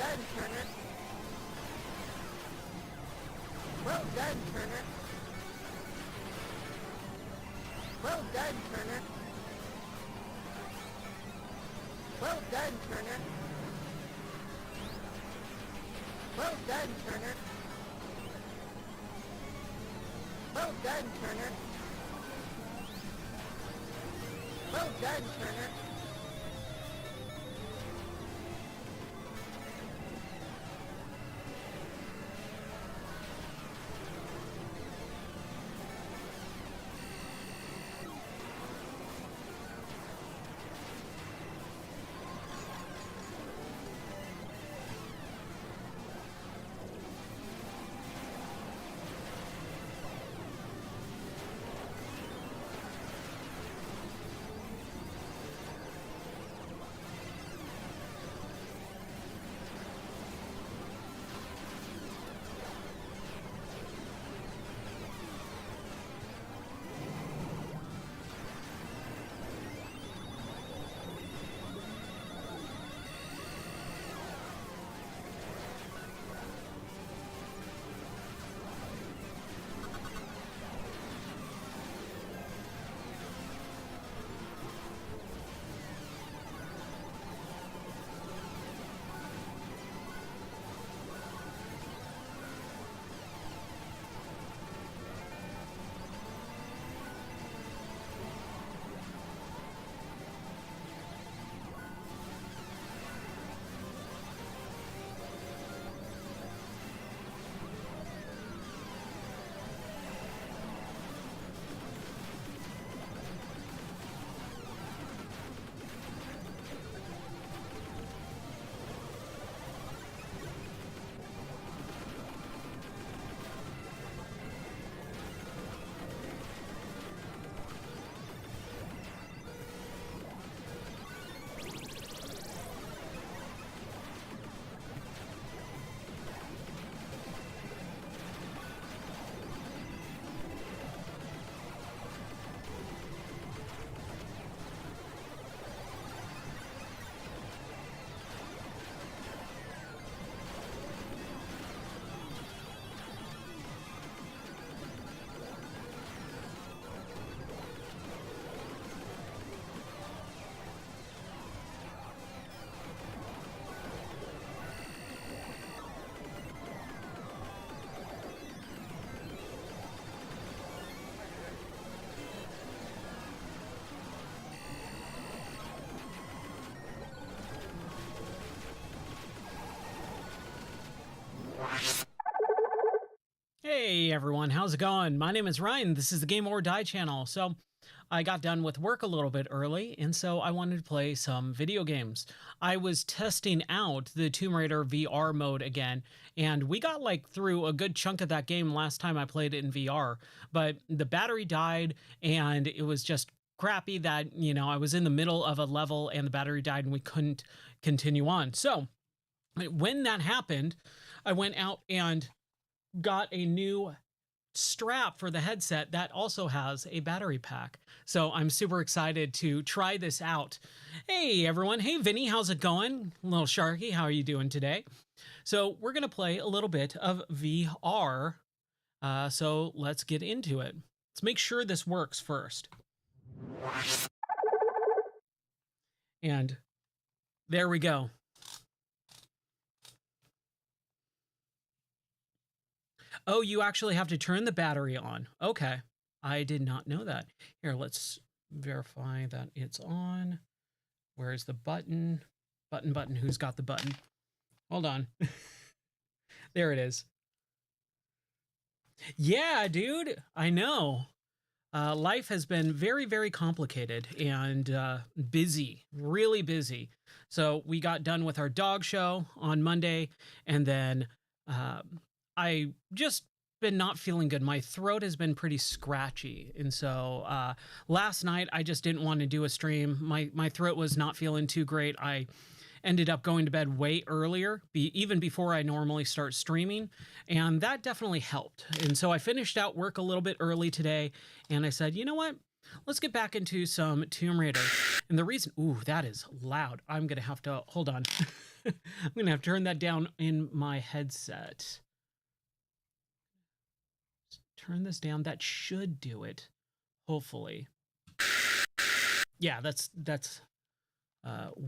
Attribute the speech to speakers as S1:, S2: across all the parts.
S1: done, Turner. Well done, Turner. Well done, Turner. Well done, Turner. Well done, Turner. Well done, Turner. Well done, Turner.
S2: Hey everyone, how's it going? My name is Ryan. This is the Game or Die channel. So, I got done with work a little bit early, and so I wanted to play some video games. I was testing out the Tomb Raider VR mode again, and we got like through a good chunk of that game last time I played it in VR, but the battery died and it was just crappy that, I was in the middle of a level and the battery died and we couldn't continue on. So, when that happened, I went out and got a new strap for the headset that also has a battery pack. So I'm super excited to try this out. Hey everyone. Hey Vinny, how's it going? Little Sharky, how are you doing today? So we're going to play a little bit of VR. So let's get into it. Let's make sure this works first. And there we go. Oh, you actually have to turn the battery on. Okay. I did not know that. Here, let's verify that it's on. Where's the button? Button. Who's got the button? Hold on. There it is. Yeah, dude. I know. Life has been very, very complicated and busy, really busy. So we got done with our dog show on Monday, and then I just been not feeling good. My throat has been pretty scratchy. And so last night I just didn't want to do a stream. My throat was not feeling too great. I ended up going to bed way earlier, even before I normally start streaming. And that definitely helped. And so I finished out work a little bit early today. And I said, you know what? let's get back into some Tomb Raider. And the reason, ooh, that is loud. I'm going to have to, hold on. I'm going to have to turn that down in my headset. Turn this down. That should do it. Hopefully. Yeah, that's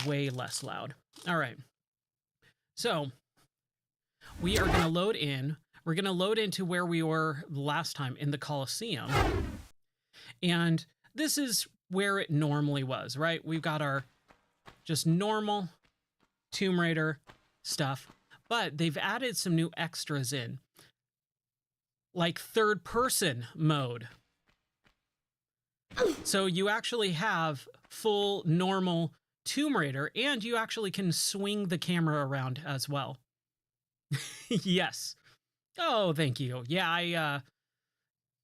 S2: way less loud. All right. So we are going to load in. We're going to load into where we were last time in the Colosseum. And this is where it normally was, right? We've got our just normal Tomb Raider stuff, but they've added some new extras in, like third person mode. So you actually have full normal Tomb Raider, and you actually can swing the camera around as well. Yes. Oh, thank you. Yeah,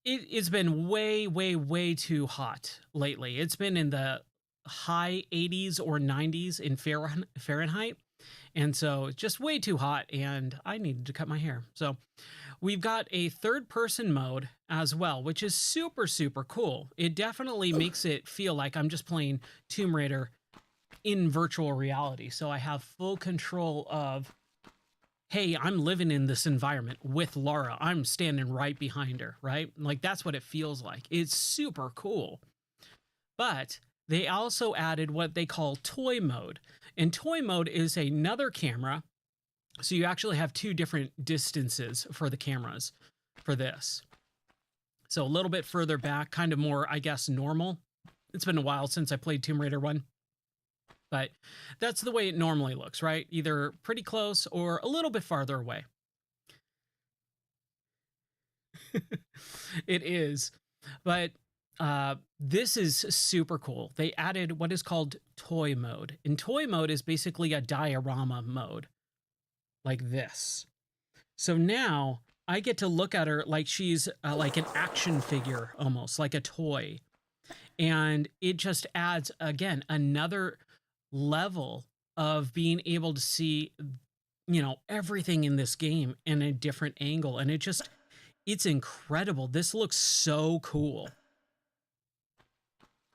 S2: it's been way too hot lately. It's been in the high 80s or 90s in Fahrenheit. And so it's just way too hot, and I needed to cut my hair. So we've got a third person mode as well, which is super cool. It definitely makes it feel like I'm just playing Tomb Raider in virtual reality. So I have full control of, hey, I'm living in this environment with Lara. I'm standing right behind her, right? Like, that's what it feels like. It's super cool. But they also added what they call toy mode. And toy mode is another camera. So you actually have two different distances for the cameras for this. So a little bit further back, kind of more, I guess, normal. It's been a while since I played Tomb Raider 1. But that's the way it normally looks, right? Either pretty close or a little bit farther away. It is. But this is super cool. They added what is called toy mode. And toy mode is basically a diorama mode, like this. So now I get to look at her like she's like an action figure, almost like a toy. And it just adds, again, another level of being able to see, you know, everything in this game in a different angle. And it's incredible. This looks so cool.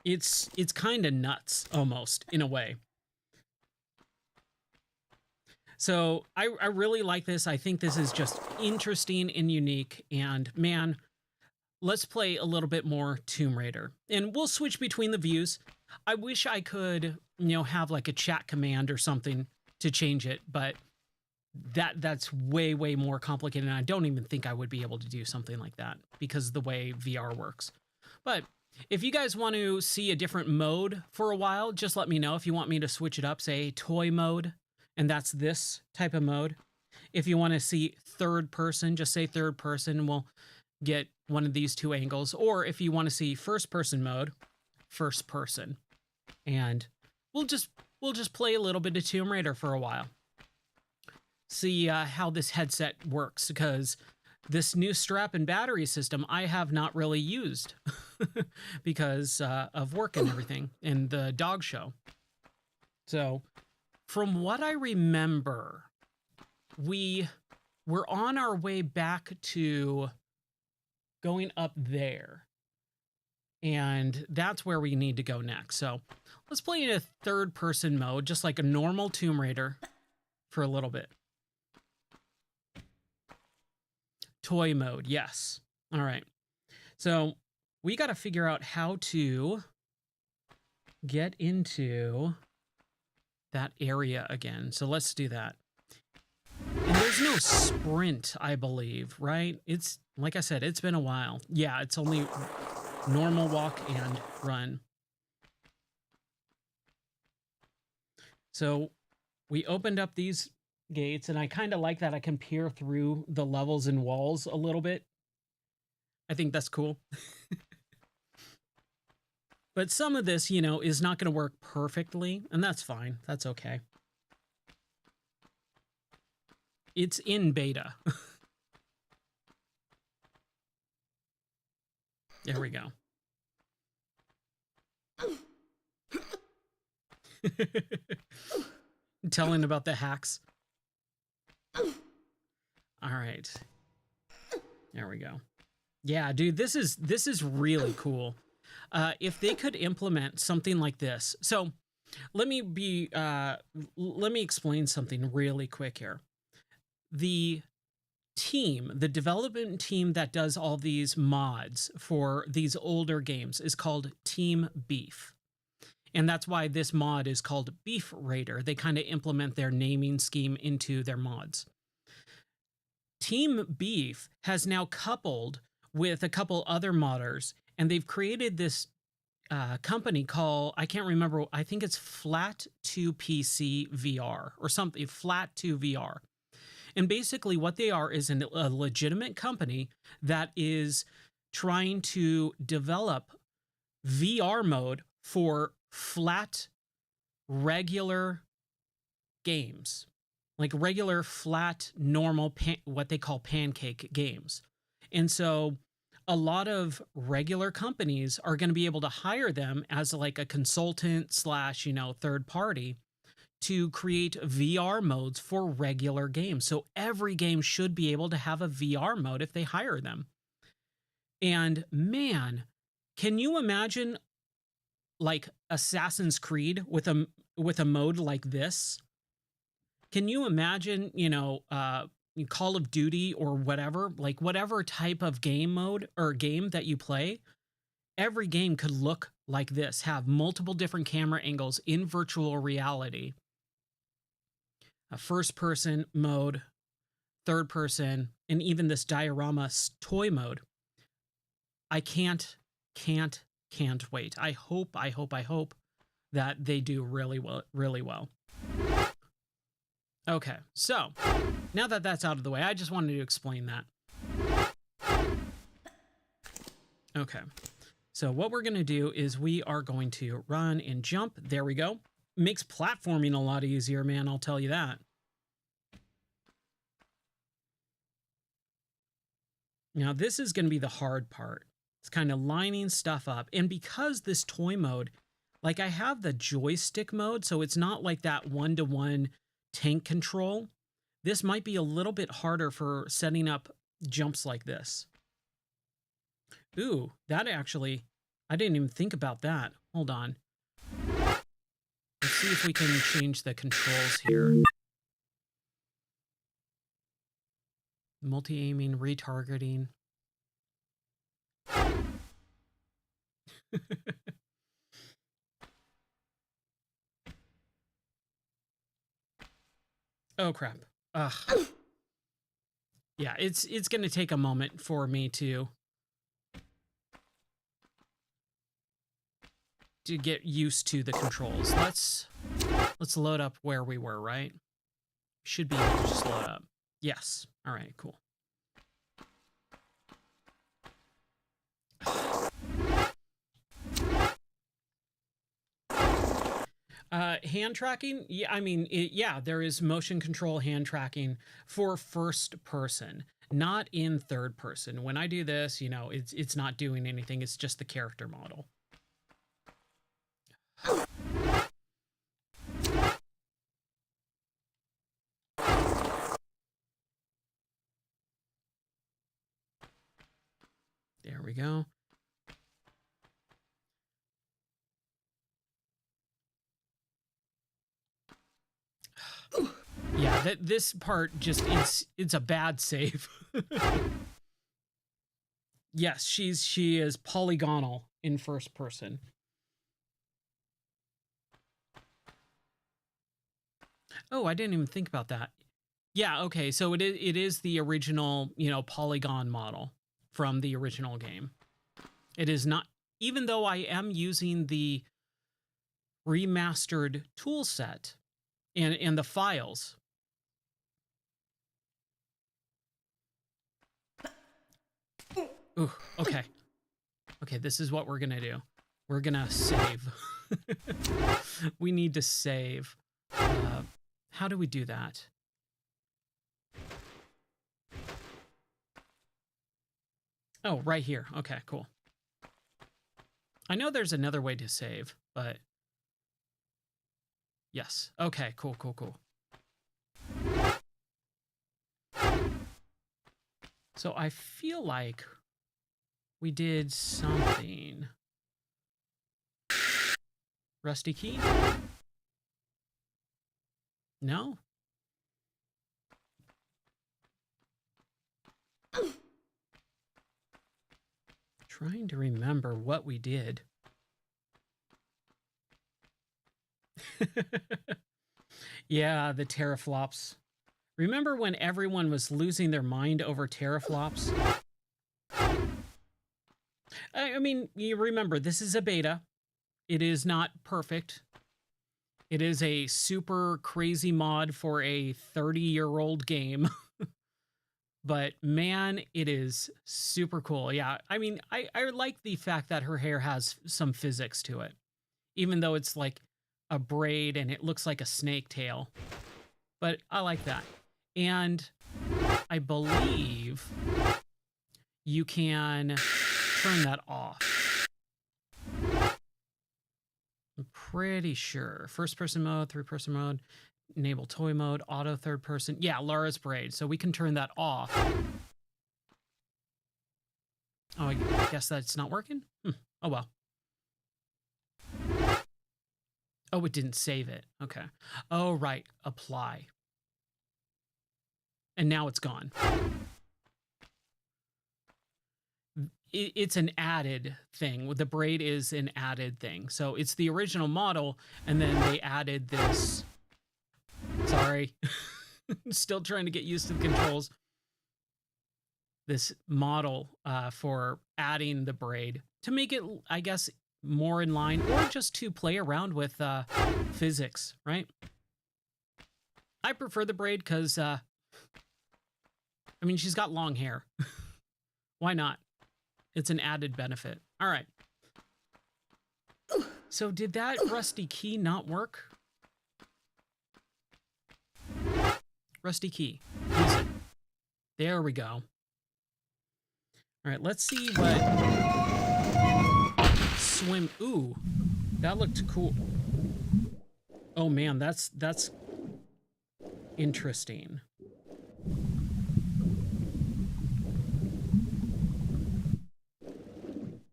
S2: It's kind of nuts almost in a way. So I really like this. I think this is just interesting and unique. And man, let's play a little bit more Tomb Raider. And we'll switch between the views. I wish I could, you know, have like a chat command or something to change it, but that's way more complicated. And I don't even think I would be able to do something like that because of the way VR works. But if you guys want to see a different mode for a while, just let me know. If you want me to switch it up, say toy mode, and that's this type of mode. If you want to see third person, just say third person, and we'll get one of these two angles. Or if you want to see first person mode, first person. And we'll just play a little bit of Tomb Raider for a while. See how this headset works, because this new strap and battery system I have not really used because of work and everything and the dog show. So from what I remember, we were on our way back to going up there. And that's where we need to go next. So let's play in a third person mode, just like a normal Tomb Raider for a little bit. Toy mode, yes. All right. So we got to figure out how to get into that area again. So let's do that. And there's no sprint, I believe, right? It's, like I said, it's been a while. Yeah, it's only normal walk and run. So we opened up these gates, and I kind of like that I can peer through the levels and walls a little bit. I think that's cool. But some of this, you know, is not going to work perfectly, and that's fine. That's okay. It's in beta. There we go. Telling about the hacks. All right. There we go. Yeah, dude, this is really cool. if they could implement something like this. So let me be let me explain something really quick here. The the development team that does all these mods for these older games is called Team Beef. And that's why this mod is called Beef Raider. They kind of implement their naming scheme into their mods. Team Beef has now coupled with a couple other modders, and they've created this company called, I can't remember, I think it's Flat 2 PC VR or something, Flat 2 VR. And basically what they are is a legitimate company that is trying to develop VR mode for flat, regular games, like regular, flat, normal, what they call pancake games. And so a lot of regular companies are going to be able to hire them as like a consultant slash, third party to create VR modes for regular games. So every game should be able to have a VR mode if they hire them. And man, can you imagine like Assassin's Creed with a mode like this? Can you imagine, Call of Duty or whatever, like whatever type of game mode or game that you play, every game could look like this, have multiple different camera angles in virtual reality. A first person mode, third person, and even this diorama toy mode. I can't wait. I hope that they do really well. Okay, so now that that's out of the way, I just wanted to explain that. Okay, so what we're going to do is we are going to run and jump. There we go. Makes platforming a lot easier, man, I'll tell you that. Now, this is going to be the hard part. It's kind of lining stuff up. And because this toy mode, like I have the joystick mode, so it's not like that one-to-one tank control. This might be a little bit harder for setting up jumps like this. Ooh, that actually, I didn't even think about that. Hold on. Let's see if we can change the controls here. Multi-aiming, retargeting. Oh crap. Ugh. Yeah, it's going to take a moment for me to get used to the controls. Let's load up where we were, right? Should be able to just load up. Yes. All right, cool. Hand tracking, yeah, I mean, yeah, there is motion control hand tracking for first person, not in third person. When I do this, it's not doing anything. It's just the character model. There we go. Yeah, this part just, it's a bad save. Yes, she is polygonal in first person. Oh, I didn't even think about that. Yeah, okay, so it is the original, polygon model from the original game. It is not, even though I am using the remastered tool set and the files. Ooh, okay. Okay, this is what we're gonna do. We're gonna save. We need to save. How do we do that? Oh, right here. Okay, cool. I know there's another way to save, but yes. Okay, cool. So I feel like we did something. Rusty key? No? Trying to remember what we did. Yeah, the teraflops. Remember when everyone was losing their mind over teraflops? I mean, you remember, this is a beta. It is not perfect. It is a super crazy mod for a 30-year-old game. But man, it is super cool. Yeah, I mean, I like the fact that her hair has some physics to it. Even though it's like a braid and it looks like a snake tail. But I like that. And I believe you can turn that off. I'm pretty sure. First person mode, third person mode, enable toy mode, auto third person. Yeah, Lara's braid. So we can turn that off. Oh, I guess that's not working? Oh, well. Oh, it didn't save it. Okay. Oh, right. Apply. And now it's gone. It's an added thing. The braid is an added thing. So it's the original model, and then they added this. Sorry. Still trying to get used to the controls. This model for adding the braid to make it, I guess, more in line, or just to play around with physics, right? I prefer the braid because, I mean, she's got long hair. Why not? It's an added benefit. All right. So did that rusty key not work? Rusty key. Use it. There we go. All right, let's see what swim. Ooh, that looked cool. Oh man, that's interesting.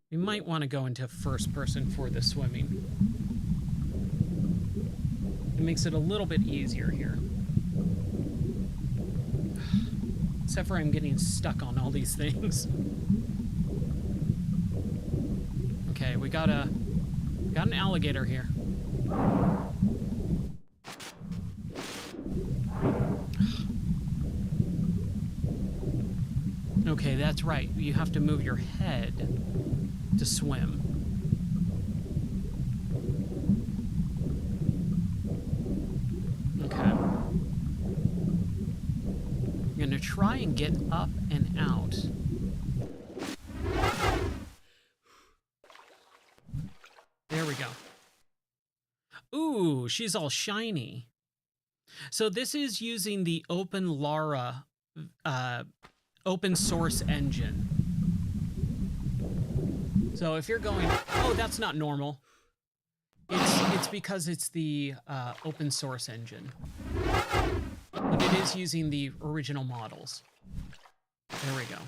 S2: We might want to go into first person for the swimming. It makes it a little bit easier here. Except for I'm getting stuck on all these things. Okay, we got an alligator here. Okay, that's right. You have to move your head to swim. Okay. I'm gonna try and get up and out. There we go. Ooh, she's all shiny. So this is using the OpenLara open source engine. So if you're going, oh, that's not normal. It's because it's the open source engine. But it is using the original models. There we go.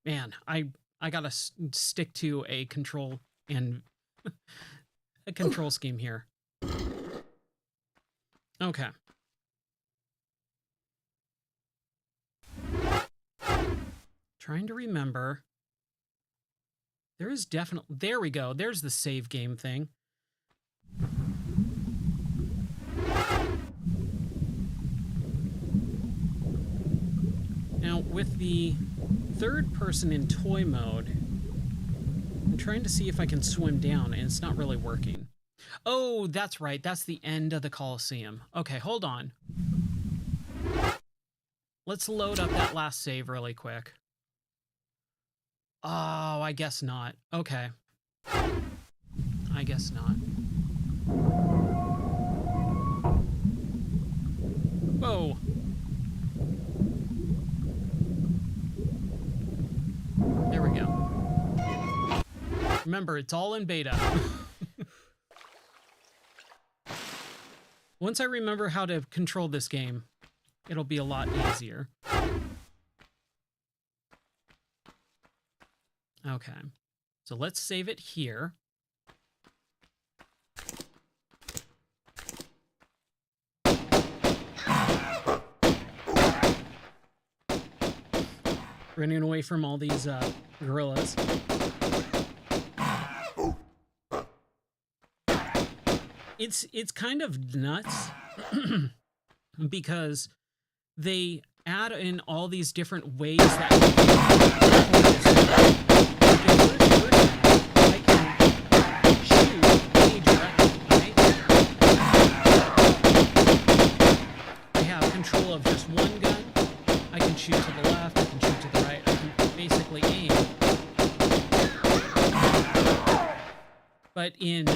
S2: Man, I gotta stick to a control and a control scheme here. Okay. Trying to remember. There is definitely... There we go. There's the save game thing. Now, with the third person in toy mode, I'm trying to see if I can swim down, and it's not really working. Oh, that's right. That's the end of the Coliseum. Okay, hold on. Let's load up that last save really quick. Oh, I guess not. Okay. I guess not. Whoa. There we go. Remember, it's all in beta. Once I remember how to control this game, it'll be a lot easier. Okay, so let's save it here. running away from all these gorillas. It's kind of nuts because they add in all these different ways that I can shoot any direction, right? I have control of just one gun. I can shoot to the left, I can shoot to the right, I can basically aim. But in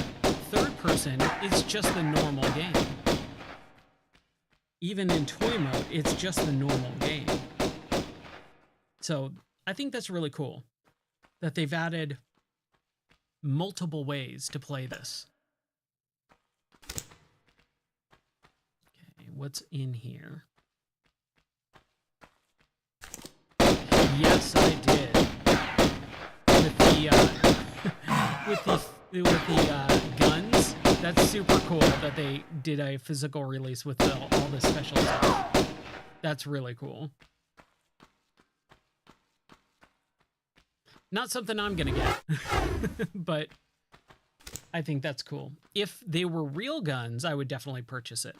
S2: third person, it's just the normal game. Even in toy mode, it's just the normal game. So I think that's really cool that they've added multiple ways to play this. Okay, what's in here? Yes, I did. With the with the guns, that's super cool that they did a physical release with all the special stuff. That's really cool. Not something I'm gonna get, but I think that's cool. If they were real guns, I would definitely purchase it.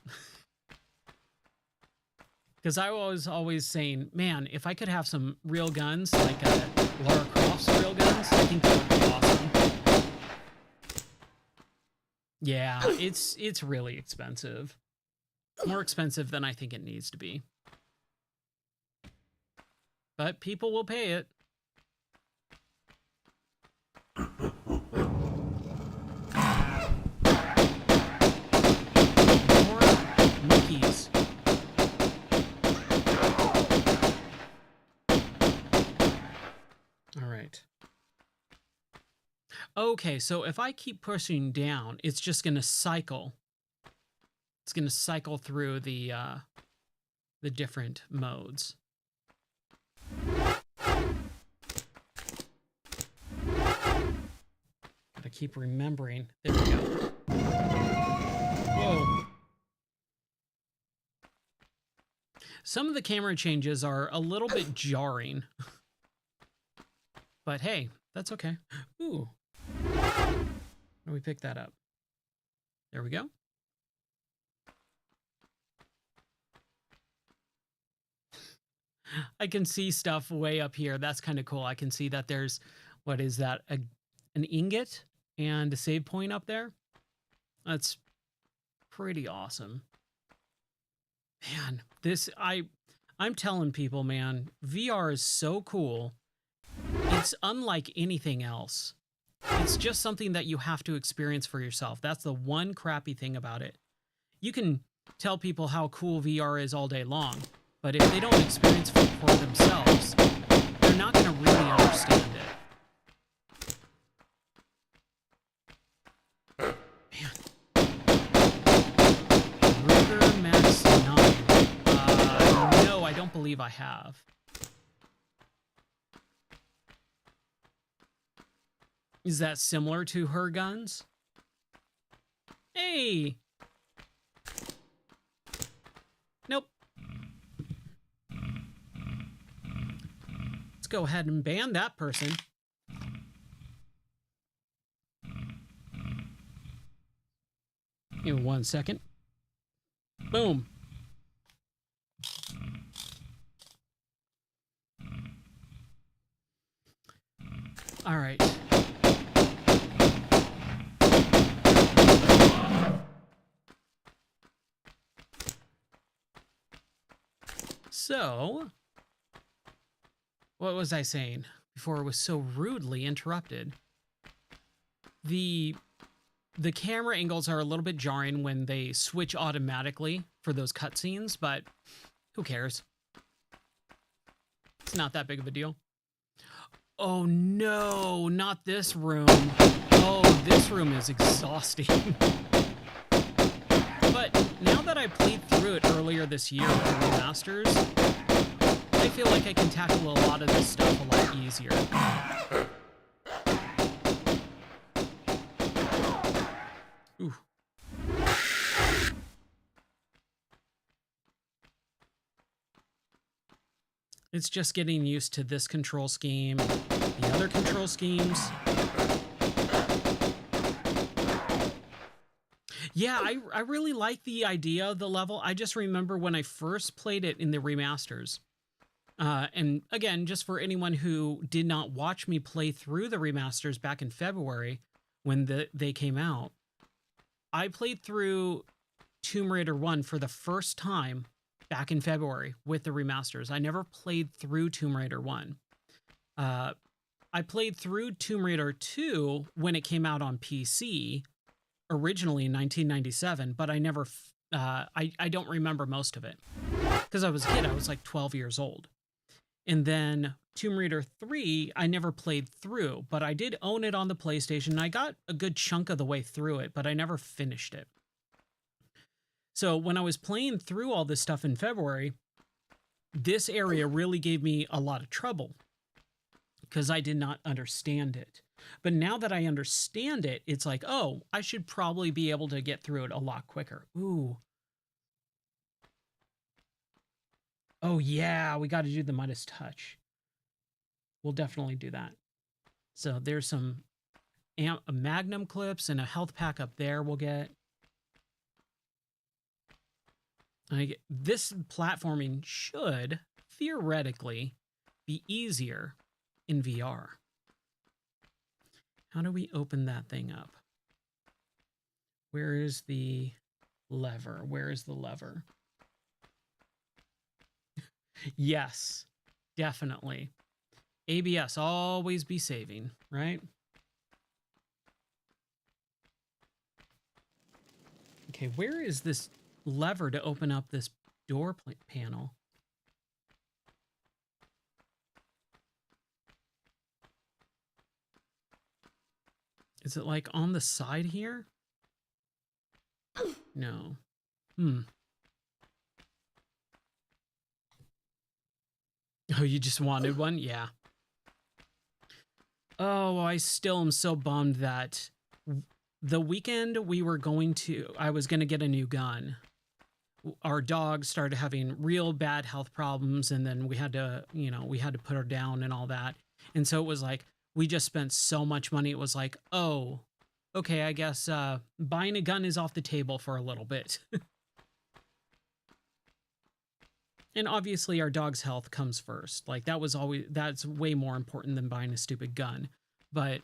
S2: Because I was always saying, man, if I could have some real guns, like Lara Croft's real guns, I think that would be awesome. Yeah, it's really expensive. More expensive than I think it needs to be. But people will pay it. More monkeys. All right. Okay, so if I keep pushing down, it's just going to cycle. It's going to cycle through the different modes. Gotta keep remembering. There we go. Whoa. Some of the camera changes are a little bit jarring. But hey, that's okay. Ooh. How do we pick that up? There we go. I can see stuff way up here. That's kind of cool. I can see that there's, what is that? An ingot and a save point up there. That's pretty awesome. Man, I'm telling people, man, VR is so cool. It's unlike anything else. It's just something that you have to experience for yourself. That's the one crappy thing about it. You can tell people how cool VR is all day long, but if they don't experience it for themselves, they're not going to really understand it. Man. Ruger Max 9. No, I don't believe I have. Is that similar to her guns? Hey! Nope. Let's go ahead and ban that person. Give me 1 second. Boom. All right. So, what was I saying before I was so rudely interrupted? The camera angles are a little bit jarring when they switch automatically for those cutscenes, but who cares? It's not that big of a deal. Oh no, not this room. Oh, this room is exhausting. But now that I played through it earlier this year with the remasters, I feel like I can tackle a lot of this stuff a lot easier. Ooh. It's just getting used to this control scheme, the other control schemes. Yeah, I really like the idea of the level. I just remember when I first played it in the remasters. And again, just for anyone who did not watch me play through the remasters back in February when they came out, I played through Tomb Raider 1 for the first time back in February with the remasters. I never played through Tomb Raider 1. I played through Tomb Raider 2 when it came out on PC, originally in 1997, but I never, I don't remember most of it. Because I was a kid, I was like 12 years old. And then Tomb Raider 3, I never played through, but I did own it on the PlayStation. I got a good chunk of the way through it, but I never finished it. So when I was playing through all this stuff in February, this area really gave me a lot of trouble because I did not understand it. But now that I understand it, it's like, oh, I should probably be able to get through it a lot quicker. Ooh. Oh, yeah, we got to do the Midas Touch. We'll definitely do that. So there's some Magnum clips and a health pack up there we'll get. This platforming should, theoretically, be easier in VR. How do we open that thing up? Where is the lever? Where is the lever? Yes, definitely. ABS, always be saving, right? Okay, where is this lever to open up this door panel? Is it like on the side here? No. Oh, you just wanted one? Yeah. Oh, I still am so bummed that the weekend I was going to get a new gun. Our dog started having real bad health problems, and then we had to put her down and all that. And so it was like, we just spent so much money. It was like, oh, okay, I guess buying a gun is off the table for a little bit. And obviously our dog's health comes first. Like that's way more important than buying a stupid gun. But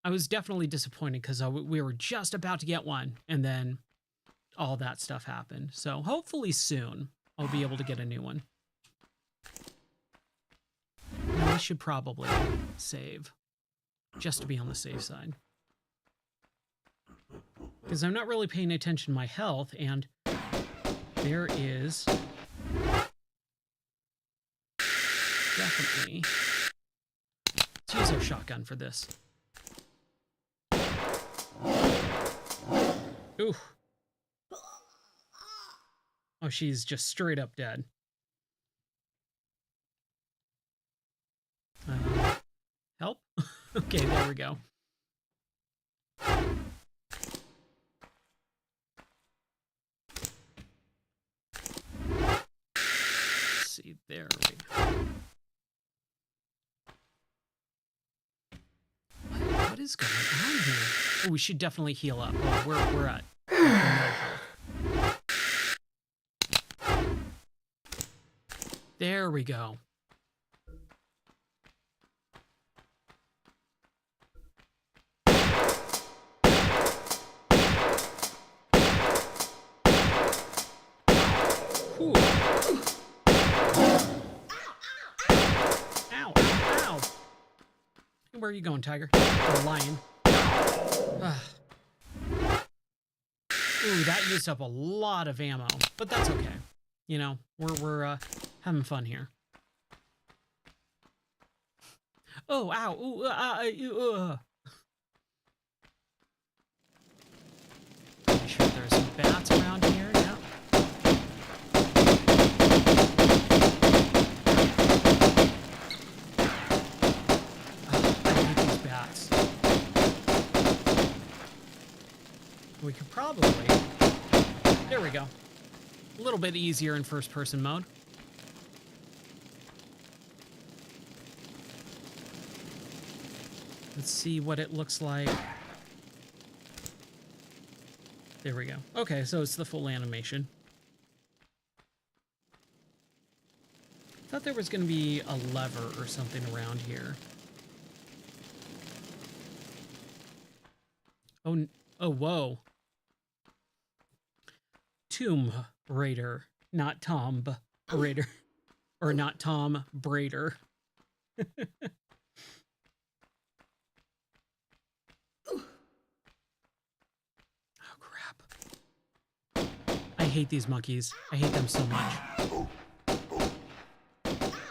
S2: I was definitely disappointed because we were just about to get one, and then all that stuff happened. So hopefully soon I'll be able to get a new one. I should probably save just to be on the safe side. Because I'm not really paying attention to my health, and there is definitely... Let's use our shotgun for this. Ooh. Oh, she's just straight up dead. Help? Okay, there we go. Let's see, there we go. What is going on here? Oh, we should definitely heal up. Oh, we're at no health. There we go. Ooh. Ow, ow. Where are you going, tiger? Or lion? Ooh, that used up a lot of ammo, but that's okay. You know, we're having fun here. Oh, ow, ooh, Make sure there's some bats around here. Yeah. I hate these bats. We could probably... There we go. A little bit easier in first-person mode. Let's see what it looks like. There we go. Okay, so it's the full animation. Thought there was going to be a lever or something around here. Oh, oh, whoa. Tomb Raider, not Tom Raider, or not Tom Braider. Oh, crap. I hate these monkeys. I hate them so much.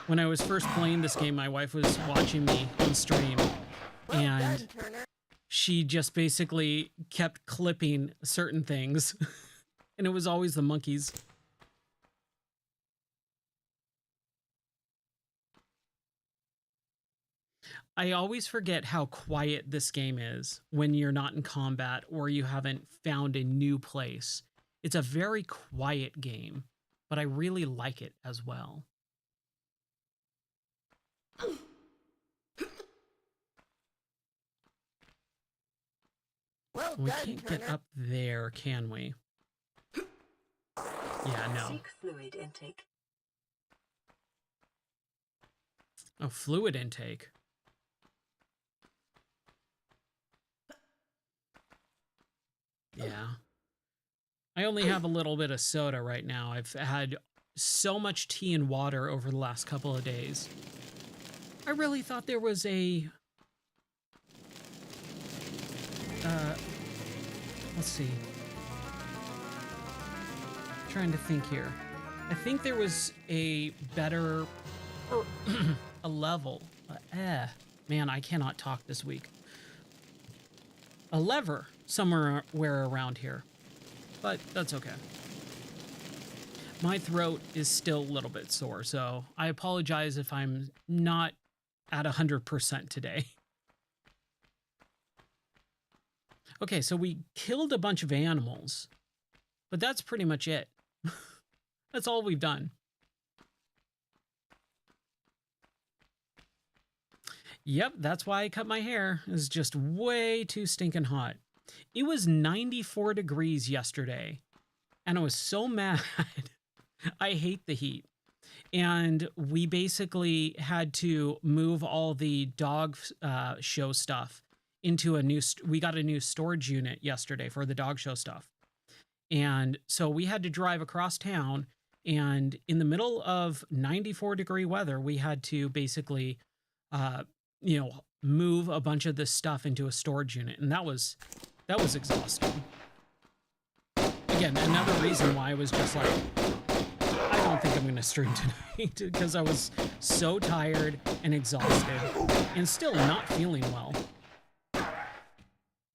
S2: When I was first playing this game, my wife was watching me on stream,
S1: Well
S2: and
S1: done, Turner.
S2: she just basically kept clipping certain things, and it was always the monkeys. I always forget how quiet this game is when you're not in combat or you haven't found a new place. It's a very quiet game, but I really like it as well.
S1: Well
S2: We
S1: done,
S2: can't
S1: Turner.
S2: get up there, can we? Yeah, no.
S3: Seek fluid intake.
S2: Oh, fluid intake. Yeah. I only have a little bit of soda right now. I've had so much tea and water over the last couple of days. I really thought there was a... let's see. Trying to think here. I think there was a better... or a level. Man, I cannot talk this week. A lever somewhere around here. But that's okay. My throat is still a little bit sore, so I apologize if I'm not at 100% today. Okay, so we killed a bunch of animals, but that's pretty much it. That's all we've done. Yep, that's why I cut my hair. It's just way too stinking hot. It was 94 degrees yesterday, and I was so mad. I hate the heat. And we basically had to move all the dog show stuff into a new... we got a new storage unit yesterday for the dog show stuff. And so we had to drive across town, and in the middle of 94-degree weather, we had to basically, move a bunch of this stuff into a storage unit. And that was exhausting. Again, another reason why I was just like, I don't think I'm going to stream tonight because I was so tired and exhausted and still not feeling well.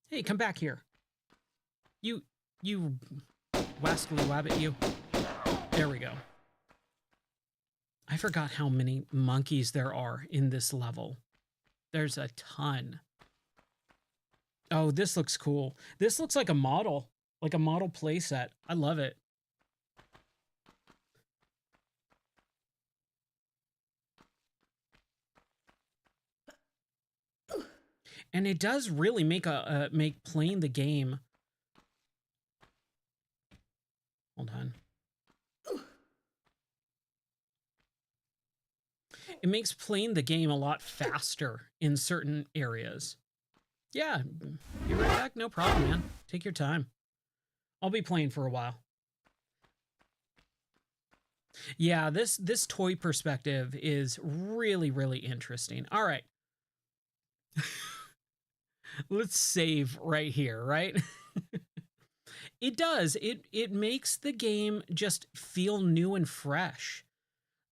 S2: Hey, come back here. You wascally wabbit, you. There we go. I forgot how many monkeys there are in this level. There's a ton. Oh, this looks cool. This looks like a model playset. I love it. And it does really make playing the game. Hold on. It makes playing the game a lot faster in certain areas. Yeah, be right back. No problem, man. Take your time. I'll be playing for a while. Yeah, this toy perspective is really, really interesting. All right. Let's save right here, right? It does. It makes the game just feel new and fresh.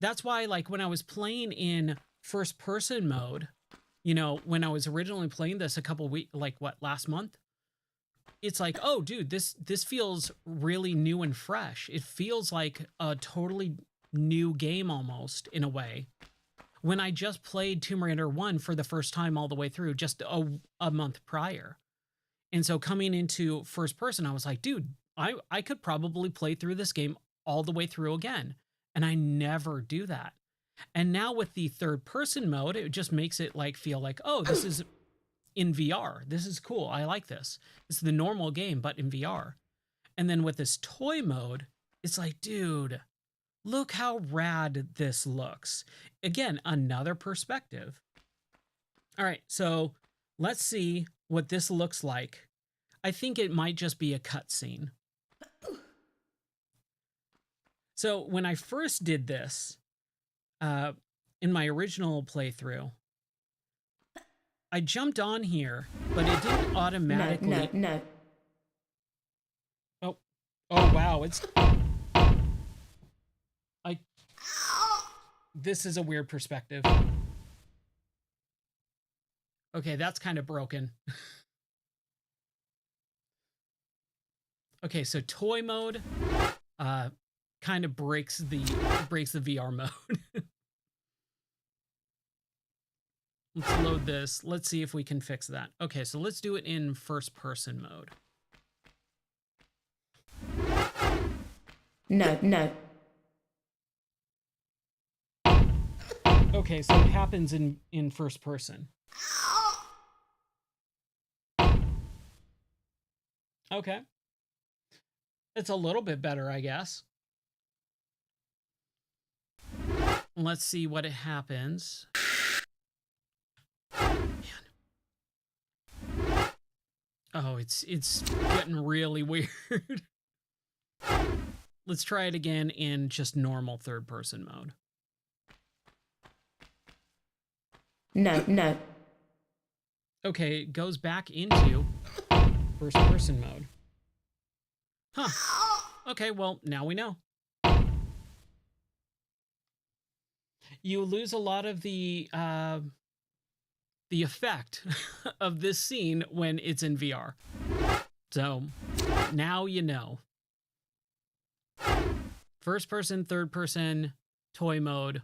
S2: That's why, like, when I was playing in first person mode, when I was originally playing this a couple weeks, last month, it's like, oh, dude, this feels really new and fresh. It feels like a totally new game almost, in a way. When I just played Tomb Raider 1 for the first time all the way through just a month prior. And so coming into first person, I was like, dude, I could probably play through this game all the way through again. And I never do that. And now with the third person mode, it just makes it feel like, oh, this is in VR. This is cool. I like this. It's the normal game, but in VR. And then with this toy mode, it's like, dude, look how rad this looks. Again, another perspective. All right, so let's see what this looks like. I think it might just be a cutscene. So when I first did this, in my original playthrough, I jumped on here, but it didn't automatically.
S3: No.
S2: Oh, oh wow! This is a weird perspective. Okay, that's kind of broken. Okay, so toy mode, kind of breaks the VR mode. Let's load this. Let's see if we can fix that. Okay, so let's do it in first person mode.
S3: No.
S2: Okay, so it happens in first person. Okay. It's a little bit better, I guess. Let's see what it happens. Man. Oh, it's getting really weird. Let's try it again in just normal third person mode.
S3: No.
S2: Okay, it goes back into first person mode. Huh. Okay, well, now we know. You lose a lot of the effect of this scene when it's in VR. So now you know. First person, third person, toy mode.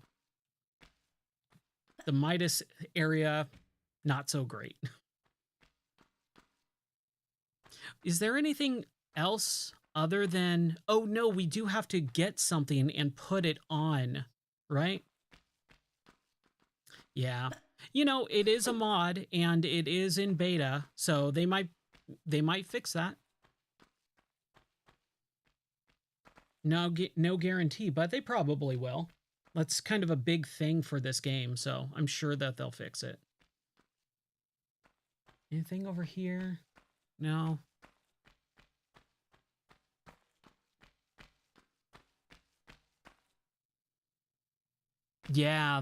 S2: The Midas area, not so great. Is there anything else other than... Oh, no, we do have to get something and put it on, right? Yeah. You know, it is a mod and it is in beta, so they might fix that. No guarantee, but they probably will. That's kind of a big thing for this game, so I'm sure that they'll fix it. Anything over here? No. Yeah,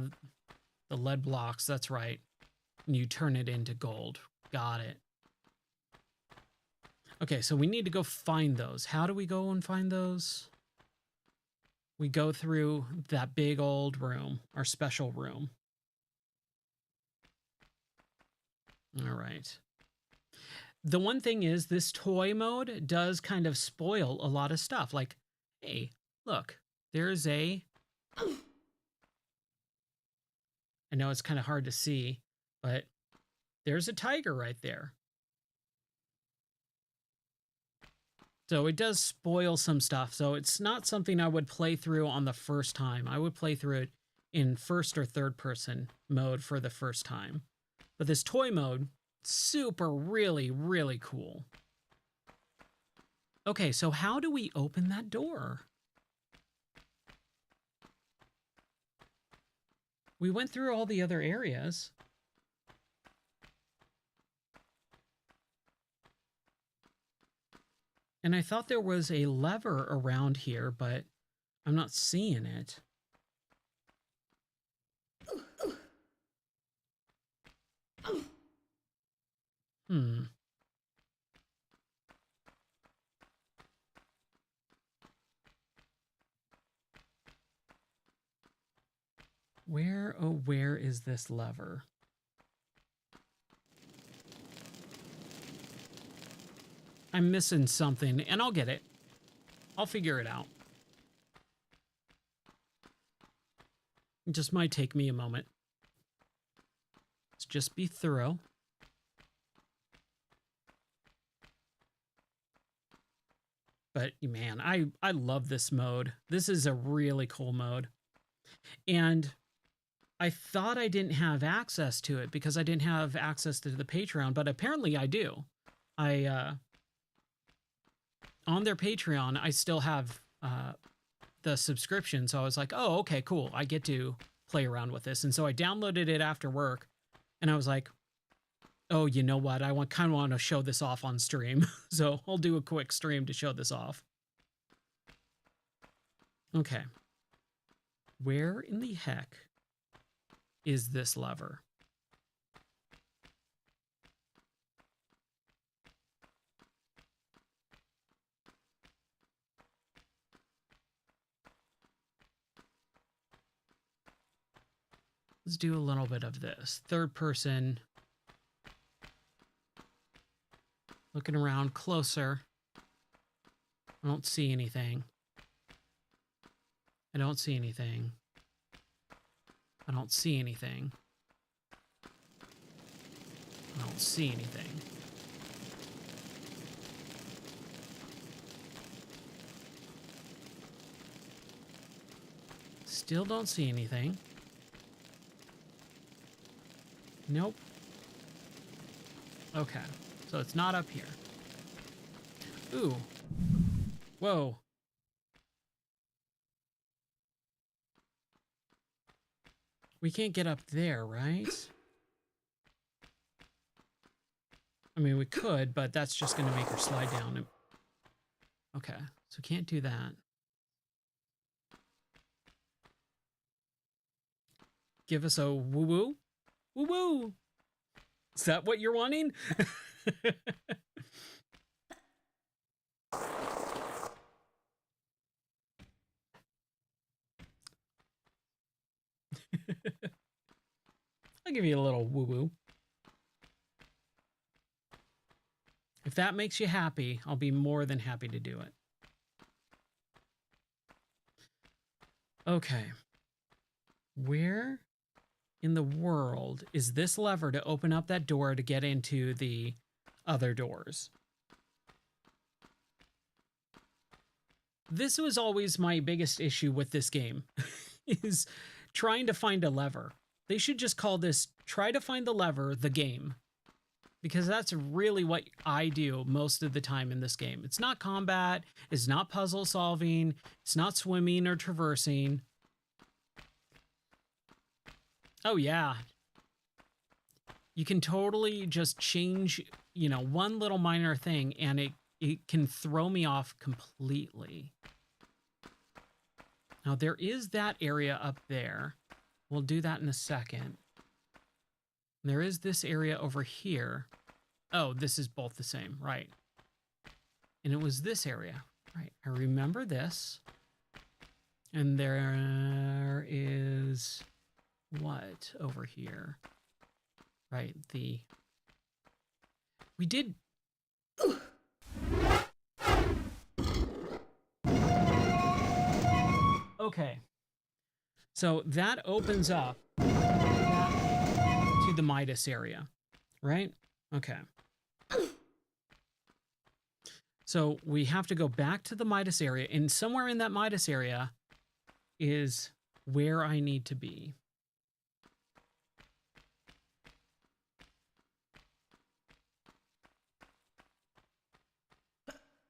S2: the lead blocks, that's right. And you turn it into gold. Got it. Okay, so we need to go find those. How do we go and find those? We go through that big old room, our special room. All right. The one thing is this toy mode does kind of spoil a lot of stuff. Like, hey, look, there's a... I know it's kind of hard to see, but there's a tiger right there. So it does spoil some stuff. So it's not something I would play through on the first time. I would play through it in first or third person mode for the first time. But this toy mode, super, really, really cool. Okay, so how do we open that door? We went through all the other areas. And I thought there was a lever around here, but I'm not seeing it. Where is this lever? I'm missing something, and I'll get it. I'll figure it out. It just might take me a moment. Let's just be thorough. But man, I love this mode. This is a really cool mode. And I thought I didn't have access to it because I didn't have access to the Patreon, but apparently I do. On their Patreon, I still have the subscription. So I was like, oh, okay, cool. I get to play around with this. And so I downloaded it after work and I was like, oh, you know what? I kind of want to show this off on stream. So I'll do a quick stream to show this off. Okay. Where in the heck is this lever? Let's do a little bit of this. Third person. Looking around closer. I don't see anything. I don't see anything. I don't see anything. I don't see anything. Still don't see anything. Nope. Okay, so it's not up here. Ooh. Whoa. We can't get up there, right? I mean, we could, but that's just going to make her slide down. Okay, so can't do that. Give us a woo-woo? Woo-woo! Is that what you're wanting? I'll give you a little woo-woo. If that makes you happy, I'll be more than happy to do it. Okay. Where in the world is this lever to open up that door to get into the other doors? This was always my biggest issue with this game, is trying to find a lever. They should just call this Try to Find the Lever, the game. Because that's really what I do most of the time in this game. It's not combat, it's not puzzle solving, it's not swimming or traversing. Oh yeah. You can totally just change, you know, one little minor thing and it can throw me off completely. Now there is that area up there. We'll do that in a second. There is this area over here. Oh, this is both the same, right? And it was this area, right? I remember this. And there is what over here? Right, we did. Okay. So that opens up to the Midas area, right? Okay. So we have to go back to the Midas area, and somewhere in that Midas area is where I need to be.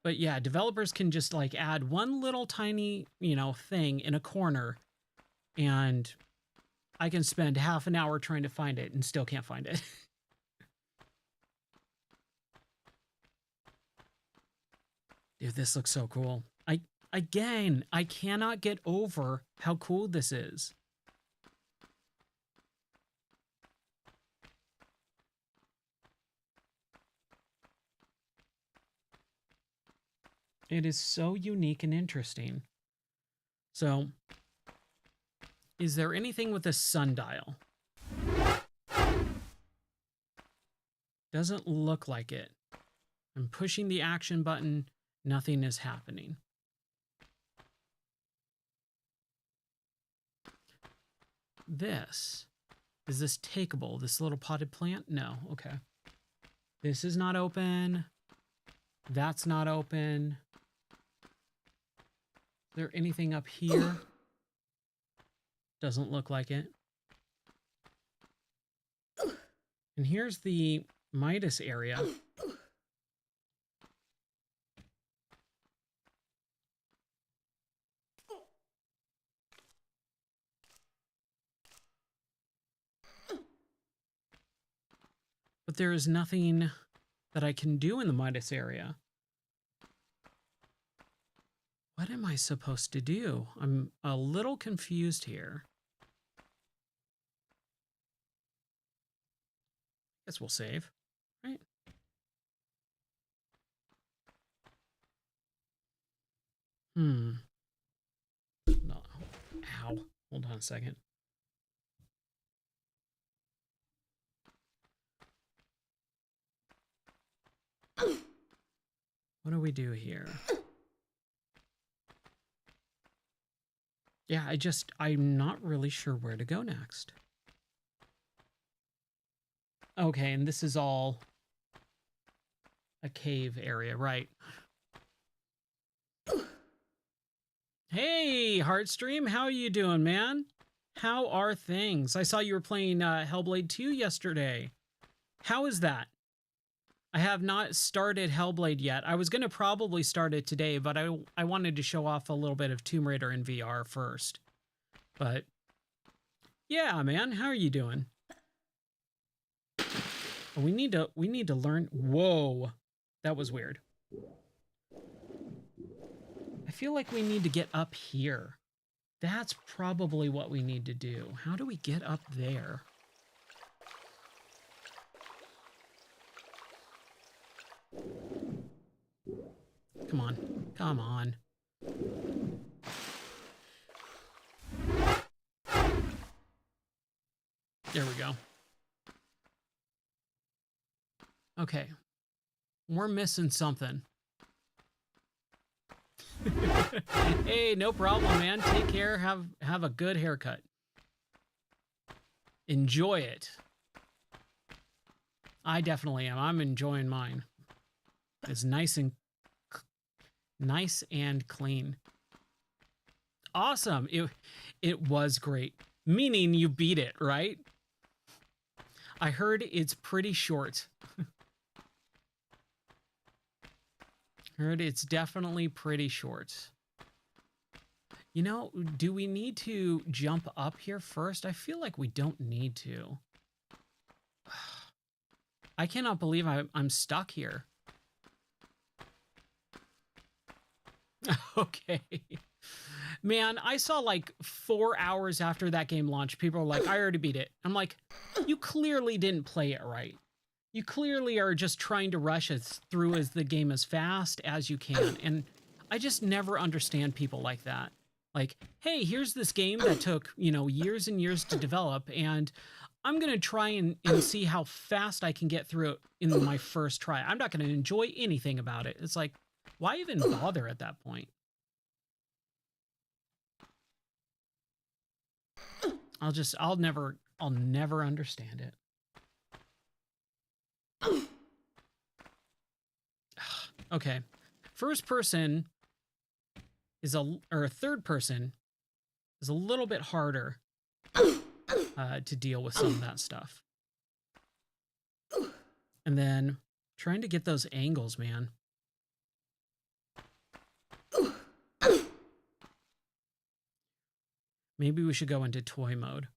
S2: But yeah, developers can just like add one little tiny, you know, thing in a corner, and I can spend half an hour trying to find it and still can't find it. Dude, this looks so cool. Again, I cannot get over how cool this is. It is so unique and interesting. So, is there anything with a sundial? Doesn't look like it. I'm pushing the action button. Nothing is happening. This. Is this takeable? This little potted plant? No. Okay. This is not open. That's not open. Is there anything up here? Doesn't look like it. And here's the Midas area. But there is nothing that I can do in the Midas area. What am I supposed to do? I'm a little confused here. Guess we'll save, right? No. Ow. Hold on a second. What do we do here? Yeah, I'm not really sure where to go next. Okay, and this is all a cave area, right? Hey, Heartstream, how are you doing, man? How are things? I saw you were playing Hellblade 2 yesterday. How is that? I have not started Hellblade yet. I was going to probably start it today, but I wanted to show off a little bit of Tomb Raider in VR first. But yeah, man, how are you doing? We need to learn. Whoa, that was weird. I feel like we need to get up here. That's probably what we need to do. How do we get up there? Come on. Come on. There we go. Okay. We're missing something. Hey, no problem, man. Take care. Have a good haircut. Enjoy it. I definitely am. I'm enjoying mine. It's nice and clean. Awesome. It was great. Meaning you beat it, right? I heard it's pretty short. Heard it's definitely pretty short. You know, do we need to jump up here first? I feel like we don't need to. I cannot believe I'm stuck here. Okay. Man, I saw like 4 hours after that game launched, people were like, I already beat it. I'm like, you clearly didn't play it right. You clearly are just trying to rush it through as the game as fast as you can. And I just never understand people like that. Like, hey, here's this game that took, you know, years and years to develop, and I'm going to try and see how fast I can get through it in my first try. I'm not going to enjoy anything about it. It's like, why even bother at that point? I'll never understand it. Okay. First person is or third person is a little bit harder to deal with some of that stuff. And then trying to get those angles, man. Maybe we should go into toy mode.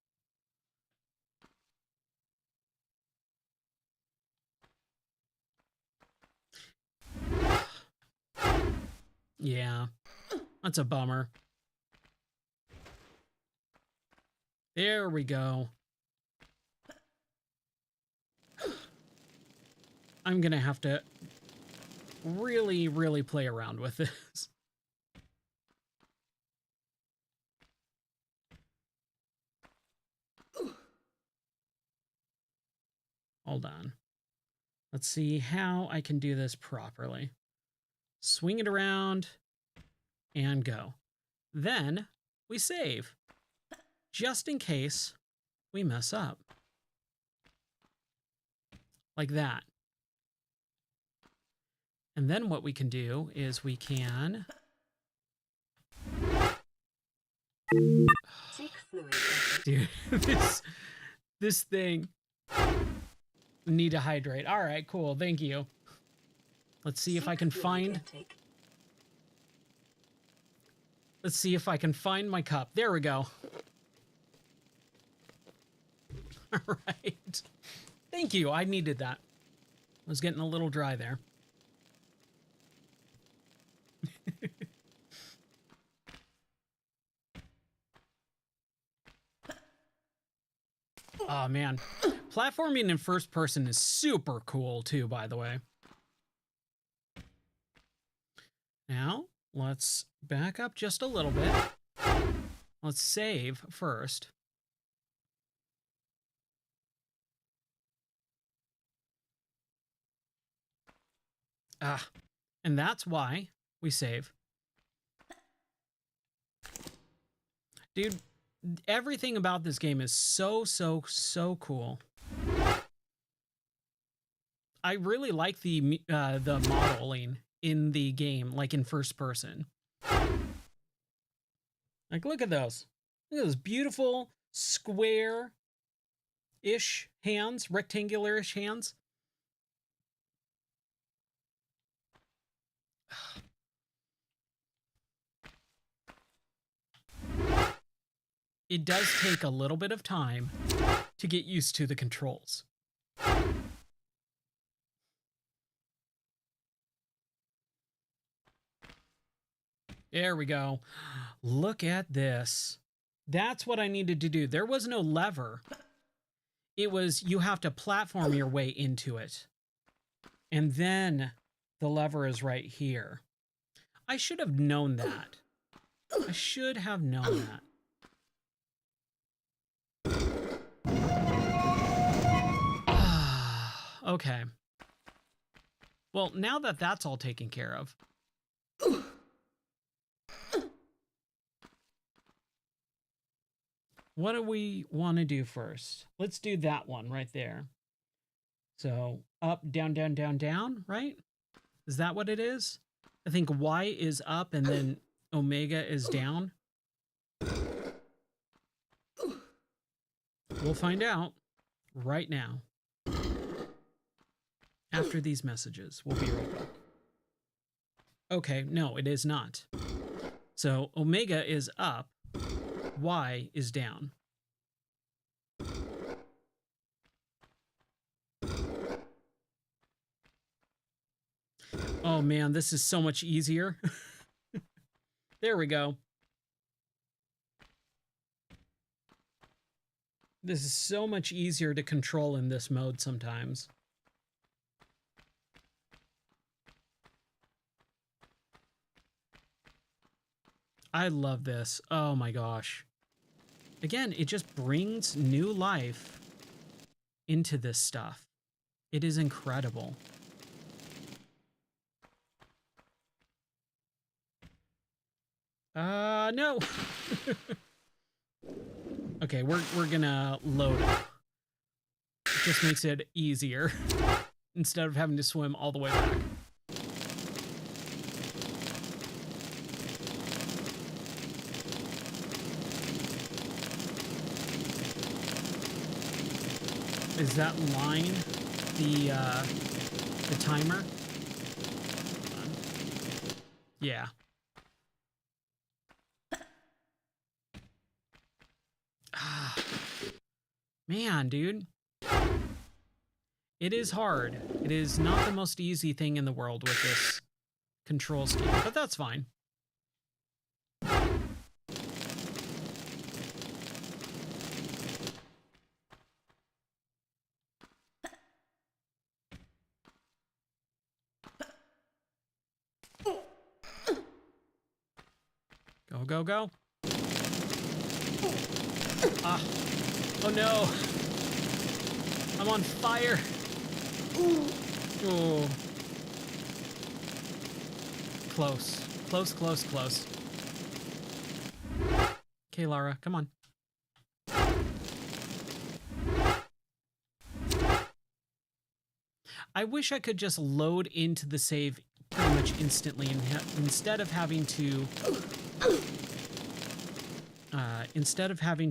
S2: Yeah, that's a bummer. There we go. I'm gonna have to really, really play around with this. Hold on. Let's see how I can do this properly. Swing it around and go. Then we save, just in case we mess up. Like that. And then what we can do is we can... Dude, this thing. Need to hydrate. All right, cool. Thank you. Let's see if I can find... Let's see if I can find my cup. There we go. All right. Thank you. I needed that. I was getting a little dry there. Oh, man. Platforming in first person is super cool, too, by the way. Now, let's back up just a little bit. Let's save first. And that's why we save. Dude, everything about this game is so cool. I really like the modeling in the game, like in first person. Like, look at those. Look at those beautiful square-ish hands, rectangular-ish hands. It does take a little bit of time to get used to the controls. There we go. Look at this. That's what I needed to do. There was no lever. It was, you have to platform your way into it. And then the lever is right here. I should have known that. I should have known that. Okay. Well, now that that's all taken care of. What do we want to do first? Let's do that one right there. So up, down, down, down, down, right? Is that what it is? I think Y is up and then Omega is down. We'll find out right now. After these messages, we'll be right back. Okay, no, it is not. So Omega is up, Y is down. Oh man, this is so much easier. There we go. This is so much easier to control in this mode sometimes. I love this. Oh my gosh. Again, it just brings new life into this stuff. It is incredible. No. Okay, we're gonna load up. It just makes it easier instead of having to swim all the way back. Is that line the timer? Yeah. Man, dude. It is hard. It is not the most easy thing in the world with this control scheme, but that's fine. Go, go, go. Ah. Oh no. I'm on fire. Oh. Close. Close, close, close. Okay, Lara, come on. I wish I could just load into the save pretty much instantly and instead of having